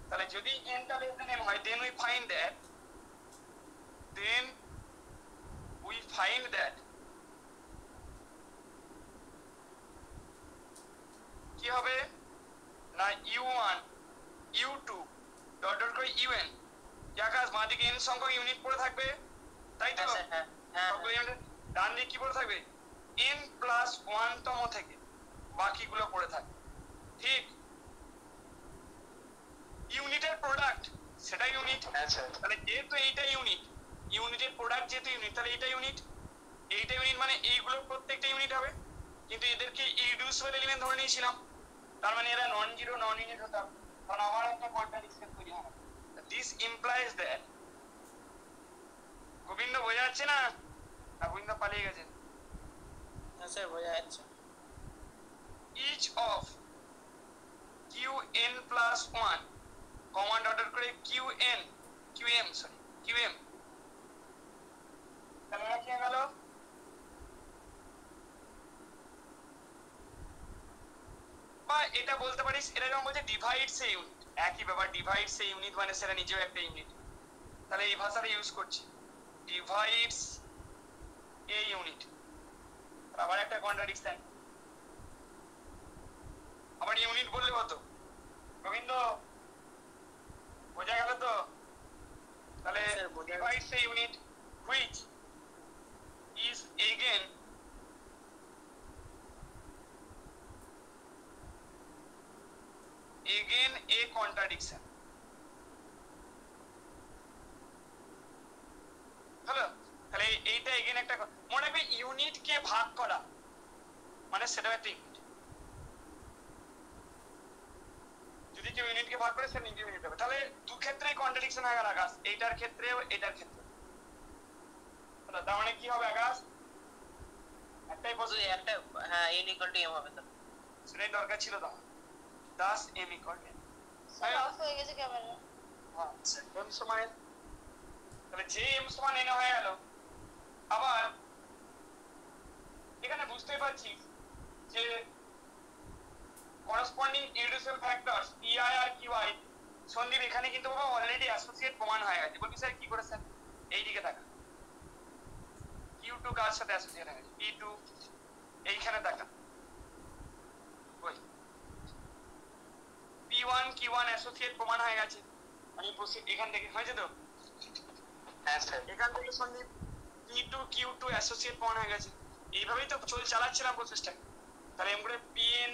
তাহলে যদি n টা লেস দেন m হয়, then we find that কি হবে না u1 u2 ডট ডট করে un, আকাশ বাঁ দিকে n সংখ্যক ইউনিট পড়ে থাকবে, তাই তো? হ্যাঁ স্যার হ্যাঁ হ্যাঁ সবগুলো ইউনিট। ডান দিকে কি পড়ে থাকবে? n+1 তম থেকে বাকিগুলো পড়ে থাকবে, ঠিক? ইউনিটের প্রোডাক্ট সেটা ইউনিট। হ্যাঁ স্যার। তাহলে যেহেতু এইটা ইউনিট, ইউনিটের প্রোডাক্ট যেহেতু ইউনিট, তাহলে এইটা ইউনিট। এইটা ইউনিট মানে এইগুলো প্রত্যেকটা ইউনিট হবে, কিন্তু এদেরকে ইররিডিউসিবল এলিমেন্ট ধরে নিয়েছিলাম, তার মানে এরা নন জিরো নন ইউনিট হতাম, কারণ আমার একটা কন্ট্রাডিকশন তৈরি হবে। দিস ইমপ্লাইজ দ্যাট, গোবিন্দ বোঝা যাচ্ছে না? গোবিন্দ পালিয়ে গেছে। হ্যাঁ স্যার বোঝা যাচ্ছে। each of qn+1 command order করে qm তাহলে কি হয়ে গেল? বা এটা বলতে পারিস, এটা যেমন বলছে ডিভাইডস এ ইউনিট, একই ব্যাপার, ডিভাইডস এ ইউনিট মানে সেটা নিজেও একটা ইউনিট। তাহলে এই ভাষাটা ইউজ করছি, ডিভাইডস এ ইউনিট। আবার একটা কন্ট্রাডিকশন, আবার ইউনিট বললে কত? গোবিন্দ বোঝা গেল তো? তাহলে divides A unit which is again a contradiction. হলো? তাহলে এইটা এগেন একটা, মনে রাখবে ইউনিট কে ভাগ করা মানে সেটাও একটা ইউনিট। যদি কেউ ইউনিটকে ভাগ করে সে নিজে ইউনিট হবে। তাহলে দু ক্ষেত্রেই কন্ট্রাডিকশন হয়ে গেল আকাশ, এইটার ক্ষেত্রেও এটার ক্ষেত্রে। তার মানে কি হবে আকাশ? একটাই শুধু একটা, হ্যাঁ n = m হবে তো। সেটাই দরকার ছিল তো, 10 m = n। স্যার অফ হয়ে গেছে ক্যামেরা। হ্যাঁ m সমান n, তাহলে যে m সমান n হয়ে গেল। আবার এখানে বুঝতেই পারছিস যে corresponding irreducible factors pi আর qi, সন্দীপ এখানে কিন্তু বাবা অলরেডি অ্যাসোসিয়েট প্রমাণ হয়ে গেছে। বলবি স্যার কি করে? স্যার এইদিকে দেখা, Q2 কার সাথে অ্যাসোসিয়েট হয়ে গেছে? P2 এইখানে দেখা ওই P1 Q1 অ্যাসোসিয়েট প্রমাণ হয়ে গেছে। আমি এখান থেকে হয়েছে তো? হ্যাঁ স্যার। এখান থেকে সন্দীপ P2 Q2 অ্যাসোসিয়েট প্রমাণ হয়ে গেছে। এইভাবেই তো চালাচ্ছিলাম প্রসেসটা। তাহলে এম করে Pn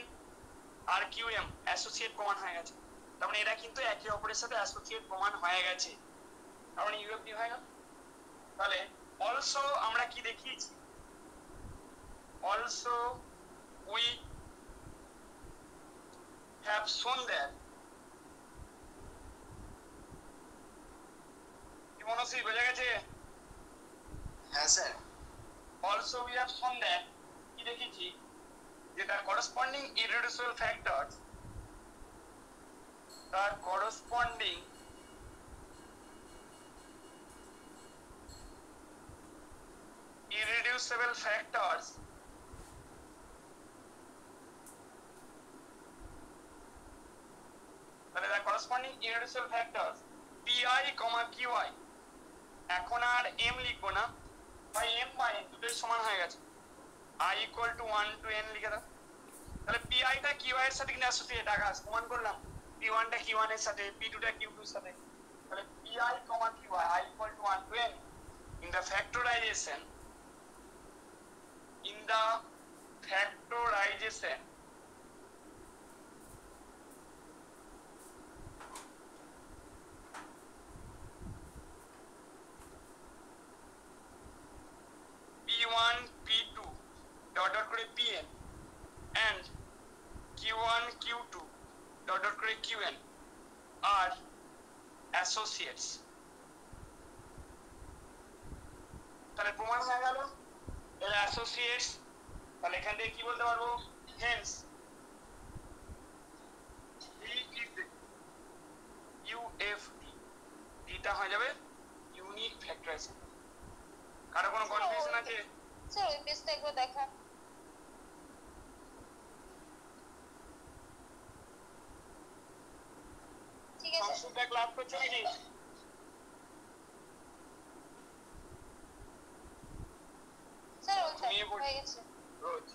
আর Qm অ্যাসোসিয়েট প্রমাণ হয়ে গেছে। তার মানে এরা কিন্তু একে অপরের সাথে অ্যাসোসিয়েট প্রমাণ হয়ে গেছে। তার মানে ইউএফডি হয়ে গেল। তাহলে অলসো আমরা কি দেখিয়েছি? অলসো উই হ্যাভ শোন দ্যাট কি মনসী বোঝা গেছে? হ্যাঁ sir. Also we have shown that কি দেখেছি যে the corresponding irreducible factors তাহলে the corresponding irreducible factors pi, qi এখন আর m লিখবো না, ভাই m বাই n দুটোই সমান হয়ে গেছে। I equal to 1 to n লিখে দাও। তাহলে pi টা qi এর সাথে কিনা অ্যাসোসিয়েট আকাশ প্রমাণ করলাম। p1 টা q1 এর সাথে, p2 টা q2 এর সাথে। তাহলে pi, qi I equal to 1 to n in the factorization P1 P2 dot dot করে Pn and Q1 Q2 dot dot করে Qn are associates। তাহলে প্রমাণ হয়ে গেল এরা associates। তাহলে এখান থেকে কি বলতে পারবো? hence he is UFD, এটা হয়ে যাবে ইউনিক ফ্যাক্টরাইজেশন। কারো কোনো কনফিউশন আছে? স্যার ওই পেজটা একবার দেখান। ঠিক আছে সংস্কৃত ক্লাস করছো কি? স্যার ওইটা হয়ে গেছে। রোজ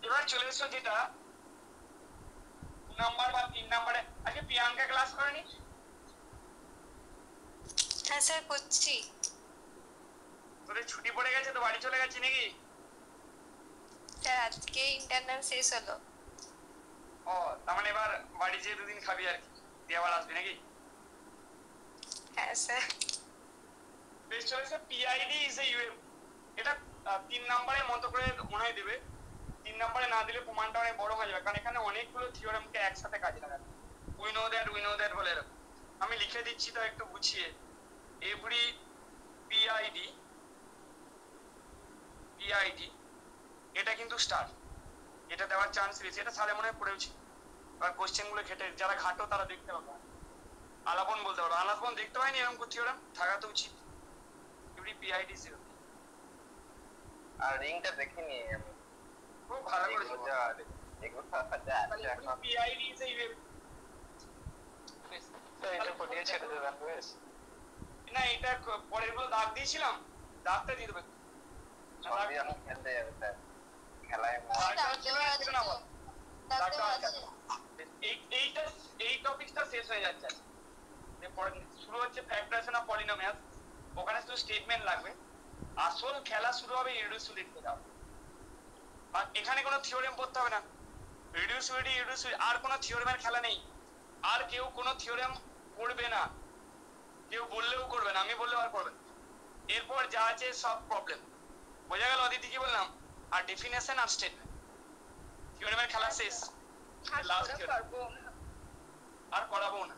এবার চলে এসো যেটা 2 নাম্বার বা 3 নাম্বারে। আজকে প্রিয়াঙ্কা ক্লাস করেনি? হ্যাঁ স্যার করছি। তোদের ছুটি পড়ে গেছে তো বাড়ি চলে গেছি নাকি? স্যার আজকে ইন্টারনাল শেষ হলো। ও তার মানে এবার বাড়ি যেয়ে দুদিন খাবি আর কি, দিয়ে আবার আসবি নাকি? হ্যাঁ স্যার। বেশ চলে এসো পিআইডি ইজ এ ইউএফ। এটা 3 নাম্বারের মতো করে মনে হয় দেবে। 3 নাম্বারে না দিলে প্রমাণটা অনেক বড় হয়ে যাবে, কারণ এখানে অনেকগুলো থিওরেমকে একসাথে কাজে লাগাবে। উই নো দ্যাট বলে এরকম। আমি লিখে দিচ্ছি তো একটু গুছিয়ে। এভরি পিআইডি এটা কিন্তু স্টার, এটা দেওয়ার চান্স বেশি। এটা সালে মনে হয় পড়েওছি। আর কোশ্চেন গুলো ঘেটে যারা ঘাটো তারা দেখতে পাবে। আলাপন বলতে পারো, আলাপন দেখতে পাইনি এরকম থিওরেম, থাকা তো উচিত। এভরি পিআইডি 0 আর রিংটা দেখিনি আমি। খুব ভালো করে এগুলো যা পিআইডি ইজ এ ইউএফ। এটা পড়িয়ে ছেড়ে দেবেন বেশ। না এটা পরের গুলো দাগ দিয়েছিলাম, দাগটা দিয়ে দেবে। সবই আমি খেলতে যাবে স্যার, খেলায় এই টপিকটা শেষ হয়ে যাচ্ছে। শুরু হচ্ছে ফ্যাক্টরাইজেশন অফ পলিনোমিয়াল, ওখানে শুধু স্টেটমেন্ট লাগবে। আসল খেলা শুরু হবে ইরডিউসিবিলিটি থেকে। আর এখানে কোনো থিওরেম পড়তে হবে না। রিডিউসিবিলিটি আর কোনো থিওরেমের খেলা নেই। আর কেউ কোনো থিওরেম পড়বে না, কেউ বললেও করবে না, আমি বললেও আর করবে না। এরপর যা আছে সব প্রবলেম। বোঝা গেল অদিতি কি বললাম? আর ডেফিনেশন আর স্টেটমেন্ট, থিওরেমের খেলা শেষ। আর করাবো না।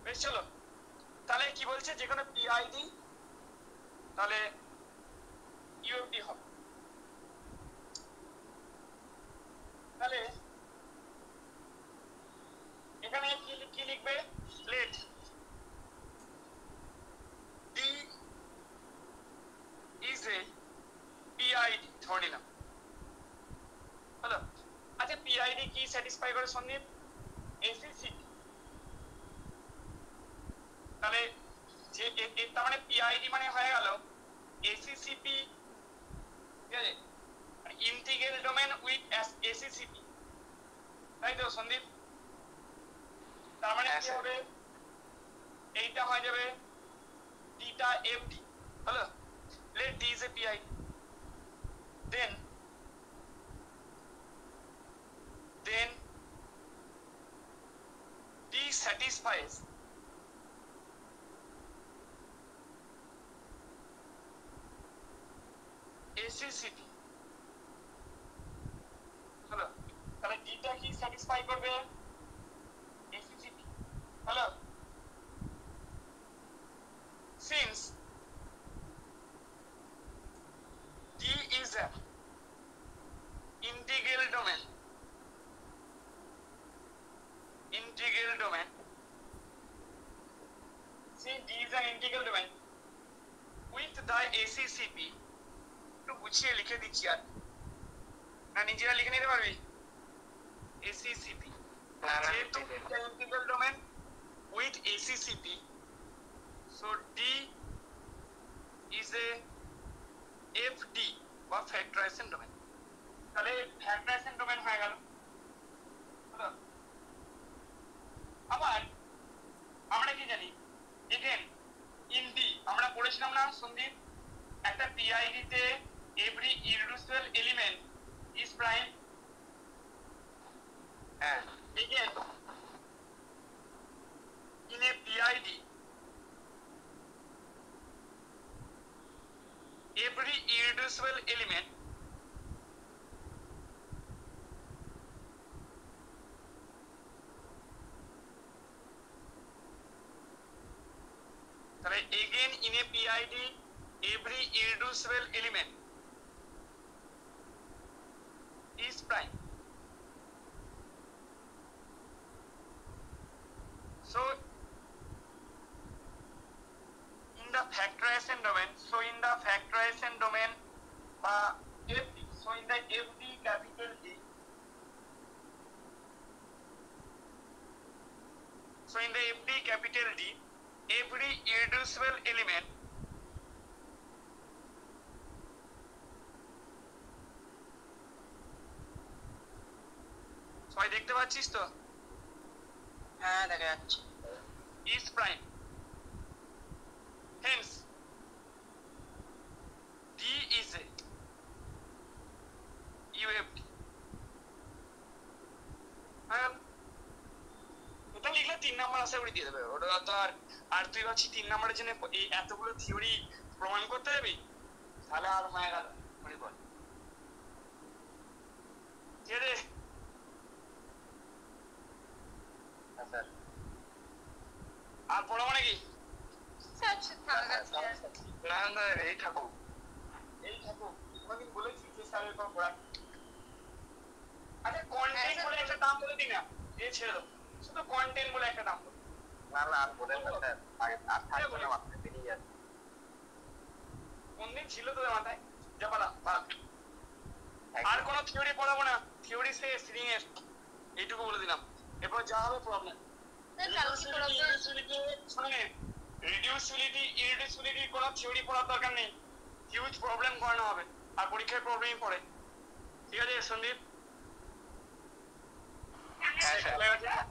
বেশ চলো তাহলে কি বলছে, যে কোনো পিআইডি তাহলে ইউএফডি হবে। তাহলে এখানে কি লিখবে? Let D is a PID ধরে নিলাম। হলো। আচ্ছা পিআইডি কি স্যাটিসফাই করে সন্দীপ? এসিসিটি। তাহলে যে পিআইডি মানে হয়ে গেল এসিসিপি, ঠিক আছে, ইন্টিগ্রাল ডোমেন উইথ এসিসিপি, তাই তো সন্দীপ? তার মানে কি হবে, এইটা হয়ে যাবে থিটা এফডি, হলো? Let D is a PID, then D satisfies ACCP, হলো? তাহলে D টা কি স্যাটিসফাই করবে? ACCP, হলো? Since D is a integral domain see D is an integral domain with the ACCP, একটু গুছিয়ে লিখে দিচ্ছি, আর না নিজেরা লিখে নিতে পারবি? ACCP যেহেতু integral domain with ACCP, so D is a FD বা factorization domain, তাহলে factorization domain হয়ে গেল। আবার আমরা কি জানি, এগেন ইন ডি আমরা পড়েছিলাম না সন্দীপ, একটা পিআইডি তে every irreducible element is prime. হ্যাঁ, again in a PID every irreducible element তাহলে again in a PID every irreducible element is prime. So in the factorization domain, FD, so in the FD capital D, so in the FD capital D, every irreducible element সবাই দেখতে পাচ্ছিস তো? হ্যাঁ দেখা যাচ্ছে। is prime, hence D is a UFD। ওটা লিখলে 3 number আশা করি দিয়ে দেবে, ওটা তো আর তুই ভাবছি 3 নাম্বারের জন্য এই এতগুলো থিওরি প্রমাণ করতে যাবি, তাহলে আর হয়ে গেল। মনে কর কে রে? স্যার আর পড়াবো নাকি? না না, এই থাকুক। কোনদিন বলেছি যে স্যারের পর পড়া? আচ্ছা কন্টেন্ট বলে একটা দাম বলে দিই না, এই ছেড়ে দাও, শুধু কন্টেন্ট বলে একটা দাম বলো। না না, আর বলেন না স্যার, আর থাকবে না, মাথায় বেরিয়ে যাচ্ছে। কোনদিন ছিল তোদের মাথায়? যা পালা পালা। আর কোনো থিওরি পড়াবো না, থিওরি সে স্ট্রিং এর, এইটুকু বলে দিলাম। এরপর যা হবে প্রবলেম। রিডিউসিবিলিটি ইররিডিউসিবিলিটি কোনো থিওরি পড়ার দরকার নেই, হিউজ প্রবলেম করানো হবে, আর পরীক্ষায় প্রবলেমই পড়ে। ঠিক আছে সন্দীপ? হ্যাঁ স্যার।